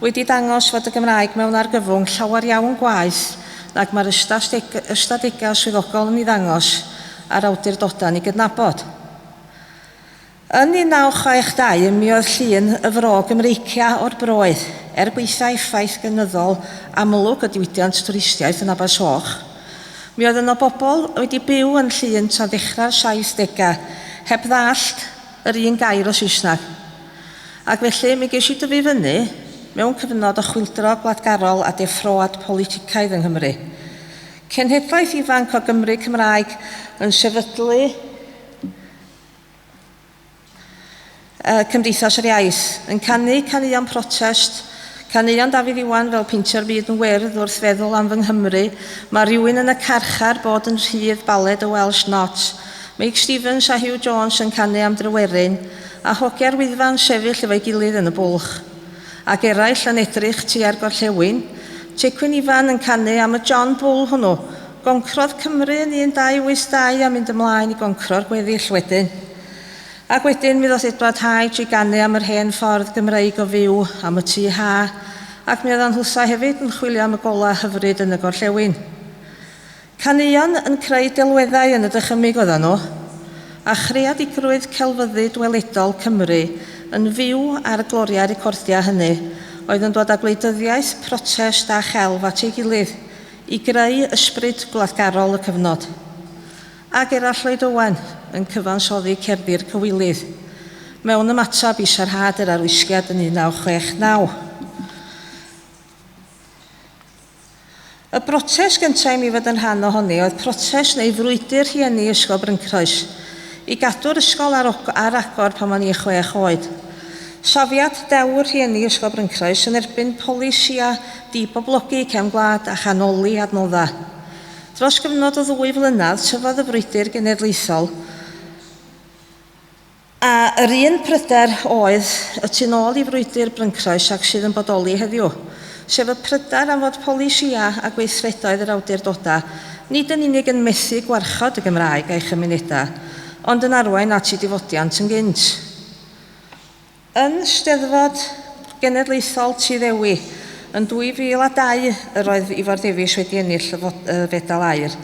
wedi dangos fod y Gymraeg mewn argyfwng llawer iawn gwaith nag mae'r ystadegau swyddogol yn ei ddangos ar awdurdodau ni gydnabod. Yn 1962, mi oedd llun y fro Gymreicia o'r broedd gweithio effaith gynyddol amlwg y diwydiant twristiaeth yn Abersoch. Mi oedd yno bobl wedi byw yn llun tra ddechrau'r 70au heb ddallt yr un gair o Saesneg. Ac felly mi ges i dyfu fyny mewn cyfnod o chwildro gladgarol a deffroad politicaidd yng Nghymru. Cenhedlaeth ifanc o Gymru Cymraeg yn sefydlu Cymdeithas yr Iaith, yn canu canuion protest, canuion Dafydd Iwan fel peintio'r byd yn wyrdd wrth feddwl am fy Nghymru, mae rhywun yn y carchar bod yn rhydd baled y Welsh Not, Mae Stevens a Hugh Jones yn canu am Dryweryn, a hogiau'r wyddfa'n sefyll efo'i gilydd yn y bwlch, ac eraill yn edrych tua'r gorllewin, Tecwyn Ifan yn canu am y John Bull hwnnw, goncrodd Cymru yn 1282 a mynd ymlaen i goncro'r gweddill wedyn. Ac wedyn mi ddoth Edward Hyde i ganu am yr hen ffordd Gymreig o fyw, am y tŷ ha, ac mi oedd Anhwsa hefyd yn chwilio am y gola hyfryd yn y gorllewin. Canuion yn creu delweddau yn y dychymig oedden nhw, a chreadigrwydd celfyddyd weledol Cymru yn fyw ar y gloriau'r recordia hynny, oedd yn dod â gwleidyddiaeth, protest a chelf at ei gilydd i greu ysbryd gwladgarol y cyfnod. Ac Erall Lloyd Owen yn cyfansoddi cerddi'r cywilydd mewn ymatab i sarhad yr arwisgiad yn 1969. Y brotest gyntaf i mi fod yn rhan ohoni oedd protest neu frwydr rhieni ysgol Bryncroes i gadw'r ysgol ar agor pan o'n i 6 oed. Safiad dewr rhieni ysgol Bryncroes yn erbyn polisia diboblogi cefn gwlad a chanoli adnodda. Dros gyfnod o 2 flynedd tyfodd y frwydr genedlaethol a yr un pryder oedd y tu nôl i frwydr Bryncroes ac sydd yn bodoli heddiw, sef y prydar am fod polisia a gweithredoedd yr awdurdodau nid yn unig yn methu gwarchod y Gymraeg a'i chymunedau, ond yn arwain at ei difodiant yn gynt. Yn Steddfod Genedlaethol Tuddewi yn 2002 yr oedd Ifor Davies wedi ennill y Fedal Aur,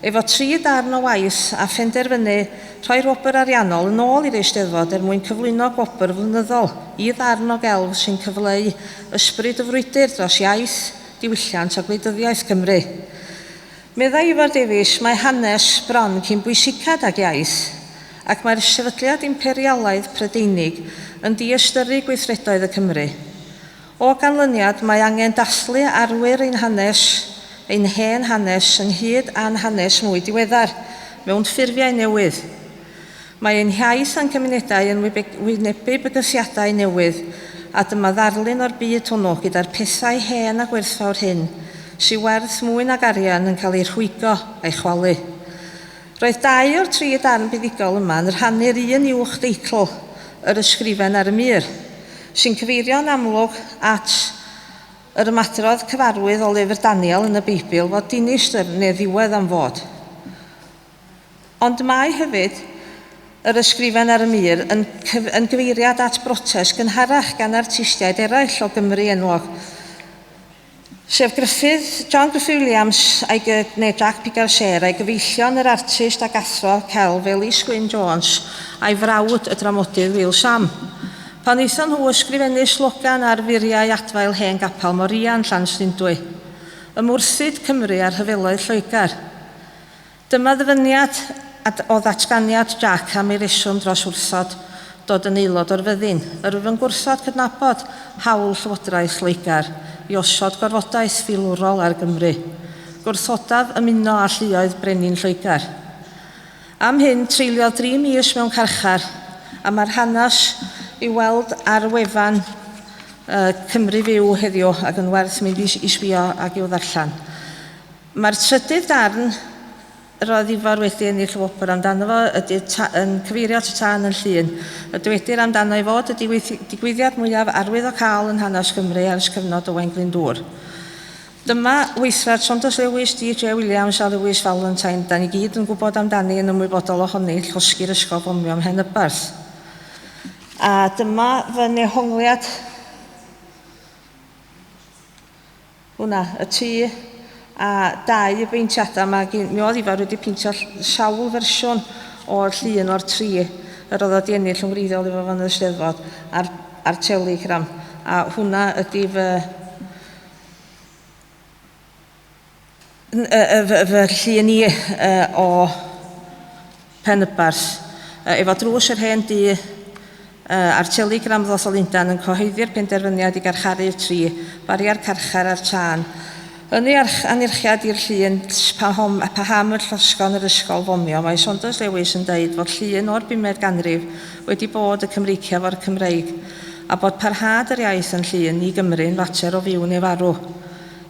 efo 3 darn o waith a phenderfynu rhoi wobr ariannol yn ôl i'r Eisteddfod mwyn cyflwyno gwobr flynyddol i ddarn o gelf sy'n cyfleu ysbryd y frwydr dros iaith, diwylliant a gwleidyddiaeth Cymru. Meddai Ifor Davies mae hanes bron cyn bwysicad ag iaith, ac mae'r sefydliad imperialaidd Prydeinig yn diystyrru gweithredoedd y Cymru. O ganlyniad mae angen dathlu arwyr ein hanes, ein hen hanes ynghyd a'n hanes mwy diweddar, mewn ffurfiau newydd. Mae ein hiaith a'n cymunedau yn wynebu bygythiadau newydd, a dyma ddarlun o'r byd hwnnw gyda'r pethau hen a gwerthfawr hyn, sy'n werth mwy nag arian yn cael ei rhwygo a'i chwalu. Roedd 2 o'r 3 darn buddigol yma yn rhannu'r un uwch deitl, yr ysgrifen ar y mur, sy'n cyfeirio'n amlwg at yr ymadrodd cyfarwydd o lyfr Daniel yn y Beibl fod dinistyr neu ddiwedd am fod. Ond mae hefyd yr ysgrifen ar y mur yn gyfeiriad at brotest gynharach gan artistiaid eraill o Gymru enwog. Sef John Gruffydd Williams neu Jack Pigalle a'i gyfeillion yr artist ac athro celf Ellis Gwyn Jones a'i frawd y dramodydd Will Sam. Pan eithon nhw ysgrifennu slogan ar furiau adfail hen gapal Morian Llanstindwy. Ymwrthyd Cymru ar hyfeloedd Lloegr. Dyma ddyfyniad o ddatganiad Jack am ei reswm dros wrthod dod yn aelod o'r fyddin. Yr wyf yn gwrthod cydnabod hawl Llywodraeth Lloegr i osod gorfodaeth filwrol ar Gymru. Gwrthodaf ymuno â lluoedd brenin Lloegr. Am hyn, treuliodd 3 mis mewn carchar, a mae'r hanes i weld ar wefan Cymru Fyw heddiw ac yn werth mynd i sbio ac i'w ddarllen. Mae'r trydydd darn roedd Ifor wedi ennill wobr amdano fo yn cyfeirio at y tân yn Llun. Y dywedir amdano i fod y digwyddiad mwyaf arwydd o cael yn hanes Cymru ers cyfnod Owain Glyndŵr. Dyma weithred Saunders Lewis, D.J. Williams a Lewis Valentine. Da ni gyd yn gwybod amdani yn ymwybodol ohoni llosgi'r ysgol bomio ym Mhenybarth. A dyma fy nehongliad hwna, y tŷ a 2 beintiadau. Mi oedd Ifor wedi peintio sawl fersiwn o'r llun o'r 3 yr oedd wedi ennill yn wreiddiol i fo fan y Steddfod a'r Telegram. A hwnna ydy fy llun i o Mhenybarth. Efo drws yr hen dŷ a'r Telegram ddoth o Lundan yn cyhoeddi'r penderfyniad i garcharu'r 3, bariau'r carchar a'r tân. Yn ei anirchiad i'r llun paham yr llosgon yr ysgol fomio, mae Saunders Lewis yn dweud fod llun o'r 5eg ganrif wedi bod y Cymreiciaf o'r Cymreig a bod parhad yr iaith yn llun i Gymru yn fater o fyw neu farw.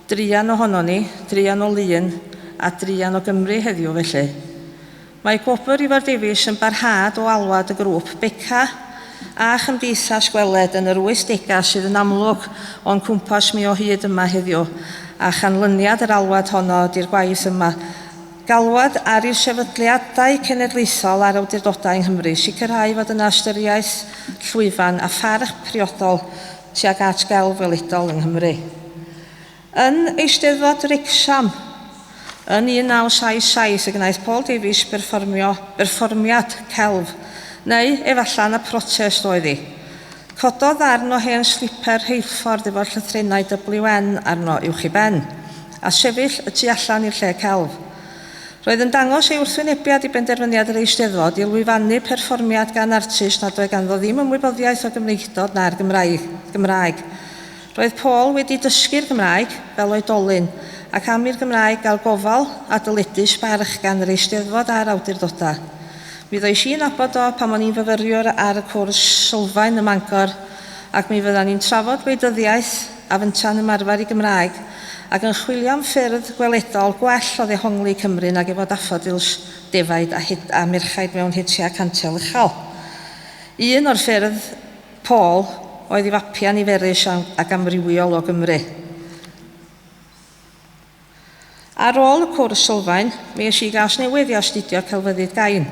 Drian ohono ni, drian o Lun a drian o Gymru heddiw felly. Mae gwobr Ifor Davies yn barhad o alwad y grŵp Beca a chymdeithas gweled yn yr 80au sydd yn amlwg o'n cwmpas mi o hyd yma heddiw, a chanlyniad yr alwad honno di'r gwaith yma. Galwad ar i'r sefydliadau cenedlaethol ar awdurdodau yng Nghymru, sicrhau fod yna ystyriaeth llwyfan a pharch priodol tuag at gelf weledol yng Nghymru. Yn Eisteddfod Wrecsam, yn 1977, y gwnaeth Paul Davies berfformiad celf, neu efallan y protest oedd hi. Cododd ddarn o hen sliper heilffordd efo'r llythrennau WN arno uwch i ben, a sefyll y tu allan i'r lle celf. Roedd yn dangos ei wrthwynebiad i benderfyniad yr Eisteddfod i lwyfannu perfformiad gan artist nad oedd ganddo ddim ymwybyddiaeth o Gymreigdod na'r Gymraeg. Roedd Paul wedi dysgu'r Gymraeg fel oedolyn, ac am i'r Gymraeg gael gofal a dyledus barch gan yr Eisteddfod a'r awdurdodau. Mi ddoes i'n abod o pan o'n i'n fyfyriwr ar y cwrs sylfaen ym Mangor, ac mi fyddan ni'n trafod gwleidyddiaeth a fynta'n ymarfer i Gymraeg ac yn chwilio am ffyrdd gweledol gwell o ddehongli Cymru nag efo daffodils defaid a merchaid mewn hitiau cantel uchel. Un o'r ffyrdd Paul oedd i fapia niferus ac amrywiol o Gymru. Ar ôl y cwrs sylfaen, mi eisiau gas newydd i astudio celfyddyd gain,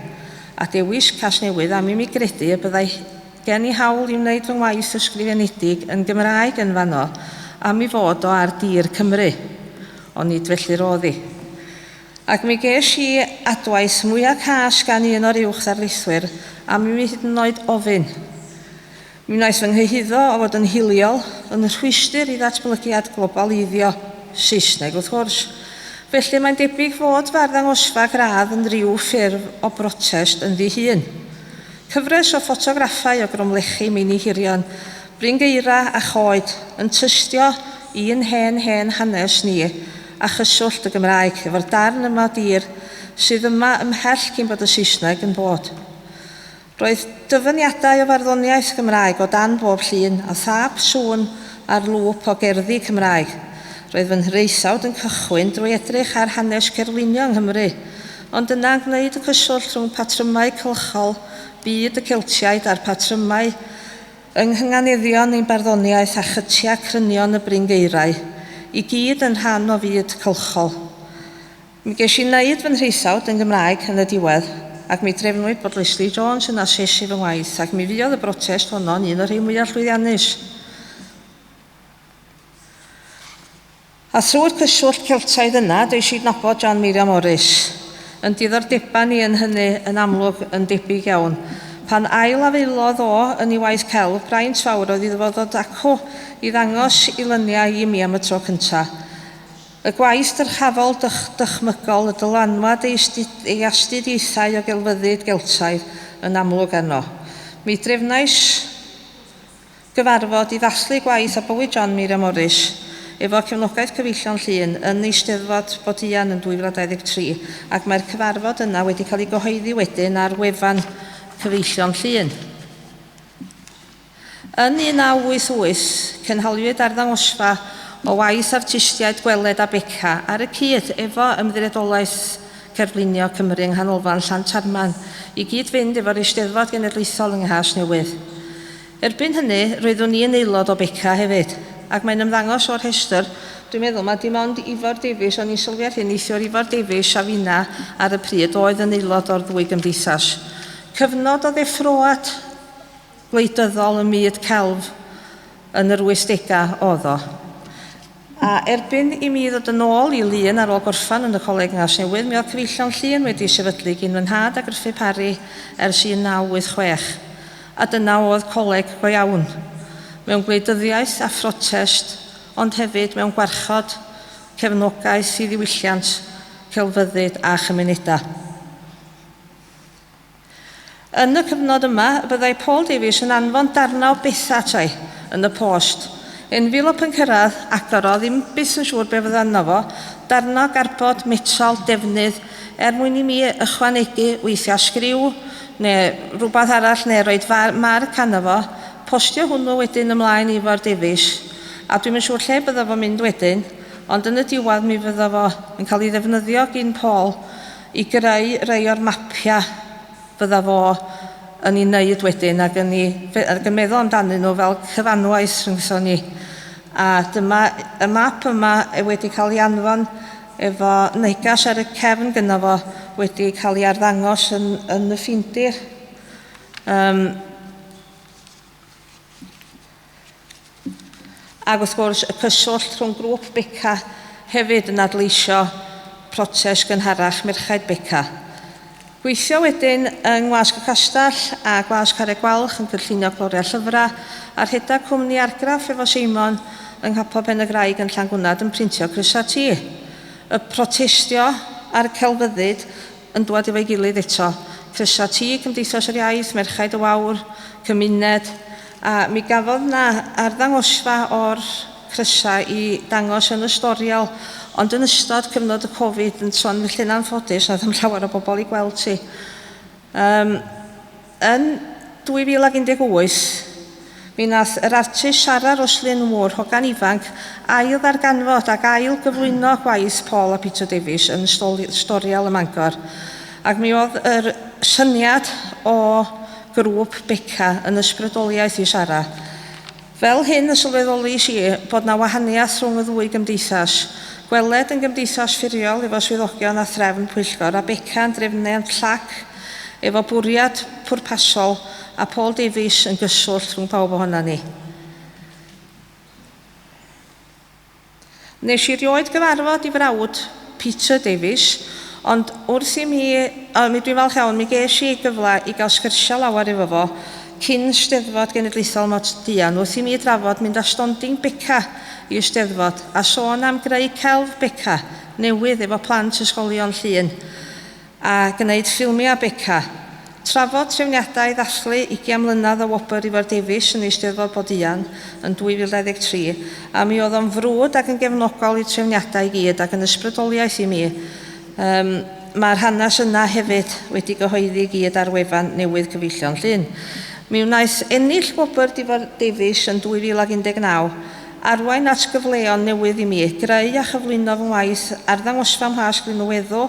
a dewis cas newydd am i mi gredu y byddai gen i hawl i wneud fy ngwaith ysgrifenedig yn Gymraeg yn fanno am i fod o ar dir Cymru, o nid felly roedd hi. Ac mi ges i adwaith mwyaf cas gan un o'r uwch ddarlithwyr am i mi hyd yn oed ofyn. Mi wnaeth fy nghyhyddo o fod yn hiliol yn rhwystyr i ddatblygiad globaleiddio Saesneg wrth gwrs. Felly mae'n debyg fod fy arddangosfa gradd yn rhyw ffurf o brotest yn ddihun. Cyfres o ffotograffau o gromlechu meini hirion, bringeira a choed yn tystio un hen hanes ni a chyswllt y Gymraeg efo'r darn yma dir sydd yma ymhell cyn bod y Saesneg yn bod. Roedd dyfyniadau o farddoniaeth Gymraeg o dan bob llun a thap sŵn ar lŵp o gerddi Cymraeg. Roedd fy nhreithawd yn cychwyn drwy edrych ar hanes cerlunio yng Nghymru, ond yna'n gwneud y cyswllt rhwng patrymau cylchol, byd y Celtiaid a'r patrymau yng nghaneddion ein barddoniaeth a chytia crynion y bringeirau, i gyd yn rhan o fyd cylchol. Mi ges i wneud fy nhreithawd yn Gymraeg yn y diwedd, ac mi drefnwyd bod Leslie Jones yn asesu fy ngwaith, ac mi fuodd y brotest honno'n un o'r rhai mwyaf llwyddiannus. A thrwy'r cyswllt Celtaidd yna, does i'n nabod John Miriam Morris. Yn diddordeba ni yn hynny yn amlwg yn debyg iawn. Pan ail afeilodd o yn ei waith celf, braint fawr oedd iddo fo ddod acw i ddangos i lyniau i mi am y tro cyntaf. Y gwaith dyrchafol dychmygol y dylanwad ei astudiaethau o gelfyddyd Geltaidd yn amlwg arno. Mi drefnais gyfarfod i ddathlu gwaith a bywyd John Miriam Morris efo cefnogaeth cyfeillion llun yn Eisteddfod Bodleian yn 2023 ac mae'r cyfarfod yna wedi cael ei gyhoeddi wedyn ar wefan cyfeillion llun. Yn 1988, cynhaliwyd arddangosfa o waith artistiaid gweled a beca ar y cyd efo ymddiriedolaeth cerflunio Cymru yng nghanolfan Llantarman i gyd fynd efo'r Eisteddfod Genedlaethol yng Nghas Newydd. Erbyn hynny, roeddwn ni yn aelod o beca hefyd, ac mae'n ymddangos o'r rhestr. Dwi'n meddwl mae dim ond Ifor Davies, o'n i'n sylwi ar hyn, eithio'r Ifor Davies a finna ar y pryd oedd yn aelod o'r ddwy gymdeithas. Cyfnod o ddeffroad gwleidyddol ym myd celf yn yr 80au oedd o. A erbyn i mi ddod yn ôl i lun ar ôl gorffan yn y Coleg Nghas Newydd, mi oedd cyfeillion llun wedi sefydlu gyn fy nhad a Gruffydd Parri ers 1986. A dyna oedd coleg go iawn. Mewn gwleidyddiaeth a Phrotest, ond hefyd mewn gwarchod, cefnogaeth i ddiwylliant, celfyddyd a chymunedau. Yn y cyfnod yma, byddai Paul Davies yn anfon darna o betha tai yn y post. Envelop yn cyrraedd, agor o, ddim byth yn siŵr be fydda yno fo, darna o garbod, metal, defnydd, mwyn i mi ychwanegu weithiau sgriw, neu rhywbeth arall, neu roed marc arno fo, postio hwnnw wedyn ymlaen i Ifor Davies, a dwi'n yn siŵr lle bydda fo mynd wedyn, ond yn y diwedd mi fydda fo yn cael ei ddefnyddio gyn Paul i greu rei o'r mapia fydda fo yn ei wneud wedyn ac yn meddwl amdanyn nhw fel cyfanwaith rhyngthon ni. A dyma y map yma wedi cael ei anfon efo negas ar y cefn gyda fo wedi cael ei arddangos yn y ffindir. Ac wrth gwrs y cyswllt rhwng grŵp beca hefyd yn adleisio protest gynharach merchaid beca. Gweithio wedyn yng Ngwasg y Castell a Gwasg Carreg Gwalch yn cynllunio gloriau llyfrau a'r rhedeg cwmni argraff efo Seimon yng Nghapel Pen y Graig yn Llangwnad yn printio crysau tŷ. Y protestio a'r celfyddyd yn dod efo'i gilydd eto. Crysau tŷ, Cymdeithas yr Iaith, Merchaid y Wawr, Cymuned, a mi gafodd na arddangosfa o'r crysau i dangos yn y storiol, ond yn ystod cyfnod y Covid yn son felly yn anffodus, na ddim llawer o bobl i gweld ti. Yn 2018, mi nath yr artist Sara Roslyn Moore, hogan ifanc, ail ddarganfod ac ail gyflwyno gwaith Paul a Peter Davies yn storiol ym Mangor. Ac mi oedd yr syniad o grŵp beca yn ysbrydoliaeth i Sara. Fel hyn y sylweddoli si bod na wahaniaeth rhwng y ddwy gymdeithas. Gweled yn gymdeithas ffuriol efo swyddogion a threfn pwyllgor a beca yn drefnau yn llac efo bwriad pwrpasol a Paul Davies yn gyswllt rhwng pawb ohona ni. Nes i rioed gyfarfod i frawd Peter Davies, ond wrth i mi dwi'n falch iawn, mi ges i gyfle i gael sgyrsia lawer efo fo cyn Steddfod Genedlaethol Bodleian, wrth i mi drafod mynd â stonding beca i Eisteddfod a sôn am greu celf beca newydd efo plant ysgolion llun a gwneud ffilmiau beca. Trafod trefniadau ddathlu 20 mlynedd o wobr Ifor Davies yn Eisteddfod Bodleian yn 2023 a mi oedd o'n frwd ac yn gefnogol i trefniadau i gyd ac yn ysbrydoliaeth i mi. Mae'r hanes yna hefyd wedi gyhoeddi i gyd ar wefan newydd cyfeillion llun. Mi wnaeth ennill wobr Ifor Davies yn 2019 arwain at gyfleon newydd i mi, greu a chyflwyno fy ngwaith arddangosfa mhas Glynweddw,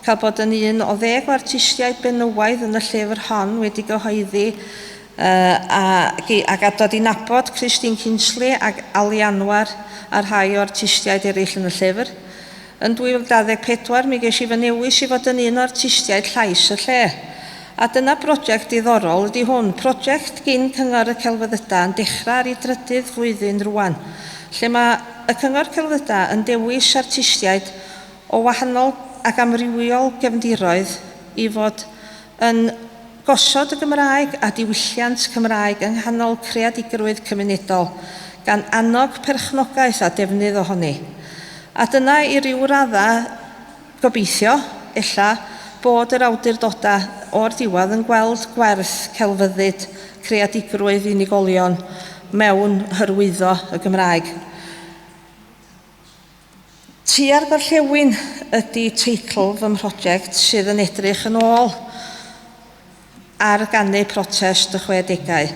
cael bod yn un o 10 o artistiaid benywaidd yn y llyfr hon wedi gyhoeddi ac a dod i nabod Christine Kingsley ac Ali Anwar a rhai o artistiaid eraill yn y llyfr. Yn 2024 mi ges i fy newis i fod yn un o artistiaid llais y lle. A dyna brosiect diddorol ydy hwn, prosiect gyn cyngor y celfyddydau yn dechrau ar ei drydydd flwyddyn rwan, lle mae y cyngor celfyddydau yn dewis artistiaid o wahanol ac amrywiol gefndiroedd i fod yn gosod y Gymraeg a diwylliant Cymraeg yng nghanol creadigrwydd cymunedol gan annog perchnogaeth a defnydd ohoni. A dyna i ryw raddau gobeithio, ella, bod yr awdurdodau o'r diwedd yn gweld gwerth celfyddyd creadigrwydd unigolion mewn hyrwyddo y Gymraeg. Tua'r gorllewin ydy teitl fy mhrosiect sydd yn edrych yn ôl ar ganu Phrotest y 60au.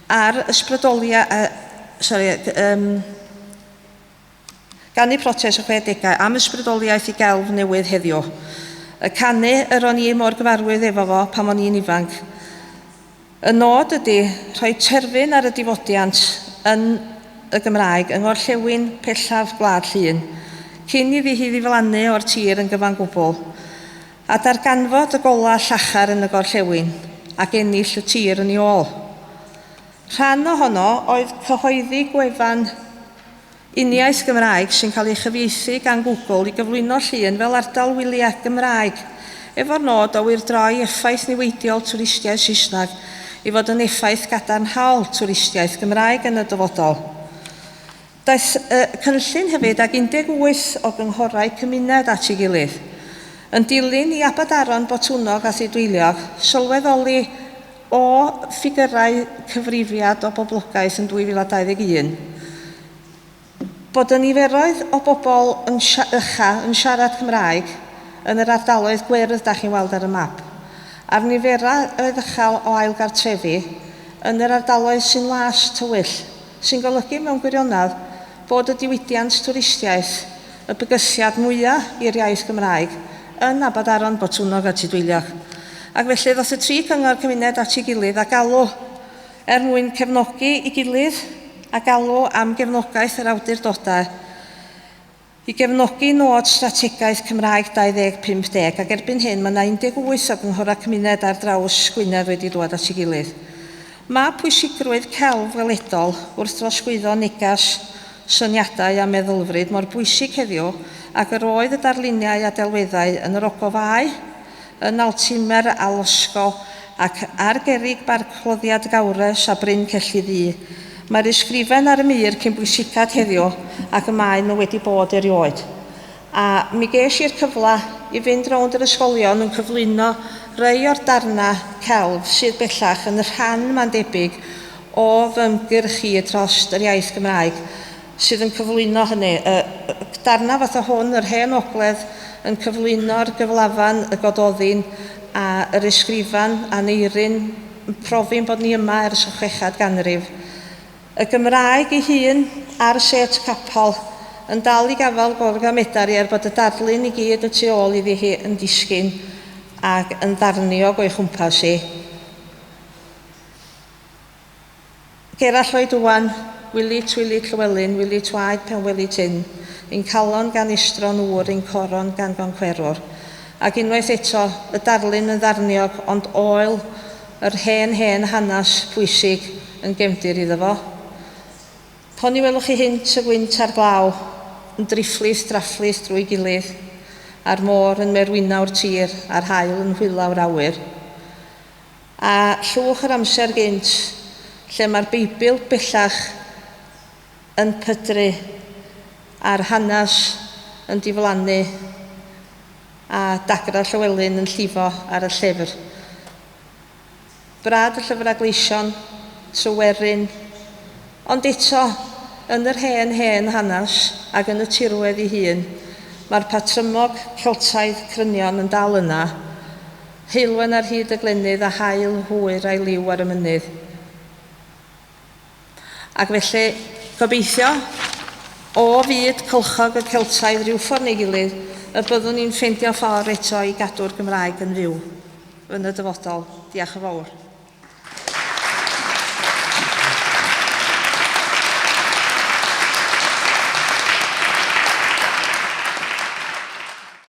Ar ganu Phrotest y 60au am ysbrydoliaeth i gelf newydd heddiw. Y canu yr o'n i mor gyfarwydd efo fo pan o'n i'n ifanc. Y nod ydy rhoi terfyn ar y difodiant yn y Gymraeg yng ngorllewin pellaf Gwlad Llŷn, cyn i fi hi ddiflannu o'r tir yn gyfan gwbl, a darganfod y gola llachar yn y gorllewin ac ennill y tir yn ei ôl. Rhan ohono oedd cyhoeddi gwefan uniaith Gymraeg sy'n cael ei chyfieithu gan Google i gyflwyno Llŷn fel ardal wyliau Gymraeg, efo'r nod o wirdroi effaith niweidiol twristiaeth Saesneg i fod yn effaith gadarnhaol twristiaeth Gymraeg yn y dyfodol. Daeth cynllun hefyd ag 18 o gynghorau cymuned at ei gilydd. Yn dilyn i Abadaron, Botwnog a Thudweiliog, sylweddoli o ffigurau cyfrifiad o boblogaeth yn 2021, bod y niferoedd o bobl yn siarad Cymraeg yn yr ardaloedd gwyrdd da chi'n weld ar y map, a'r niferoedd uchel o ailgartrefi yn yr ardaloedd sy'n las tywyll, sy'n golygu mewn gwirionedd bod y diwydiant twristiaeth y bygythiad mwyaf i'r iaith Gymraeg yn Abadaron, Botwnog a Thudweiliog. Ac felly ddoth y tri cyngor cymuned at ei gilydd a galw mwyn cefnogi i gilydd a galw am gefnogaeth yr awdurdodau i gefnogi nod strategaeth Cymraeg 2050 ac erbyn hyn mae 18 o gynghorau cymuned ar draws Gwynedd wedi dod at ei gilydd. Mae pwysigrwydd celf weledol wrth drosglwyddo negas, syniadau a meddylfryd mor bwysig heddiw ac yr oedd y darluniau a delweddau yn yr ogofau, yn Altimer a Losgo ac ar gerrig barcloddiad Gawres a Bryn Celli Ddu. Mae'r ysgrifen ar y mur cyn bwysicad heddiw ac y mae nhw wedi bod erioed. A mi ges i'r cyfle i fynd rownd yr ysgolion yn cyflwyno rhai o'r darna celf sydd bellach yn y rhan ma'n debyg o fy ymgyrch i dros yr iaith Gymraeg sydd yn cyflwyno hynny. Darna fath o hwn, yr hen ogledd, yn cyflwyno'r gyflafan, y gododdin a yr ysgrifan a neirin yn profi'n bod ni yma ers y 6 ganrif. Y Gymraeg ei hun ar y set capel yn dal i gafael gorga medar er bod y darlun i gyd y tu ôl iddi hi yn disgyn ac yn darniog o'i chwmpas i. Gerall oed wan, wili twyli Llywelyn, wili twaed Penweli Tyn, un chalon gan istron wr, un coron gan goncwerwr. Ac unwaith eto, y darlun yn ddarniog, ond oel yr hen hanes pwysig yn gefndir iddo fo. Hon i welwch chi hynt y gwynt ar glaw, yn drifflith, drafflith drwy gilydd, a'r môr yn merwynawr tir, a'r haul yn hwylawr awyr. A llwch yr amser gynt, lle mae'r Beibl bellach yn pydru a'r hanes yn diflannu a dagra Llywelyn yn llifo ar y llyfr. Brad y llyfr agleision, Tryweryn, ond eto, yn yr hen hanes ac yn y tirwedd ei hun, mae'r patrymog Celtaidd crynion yn dal yna, heilwen ar hyd y glenydd a haul hwyr a'i liw ar y mynydd. Ac felly, gobeithio, o fyd cylchog y Celtaidd rhyw ffordd neu gilydd, y byddwn ni'n ffeindio ffordd eto i gadw'r Gymraeg yn fyw yn y dyfodol. Diolch yn fawr.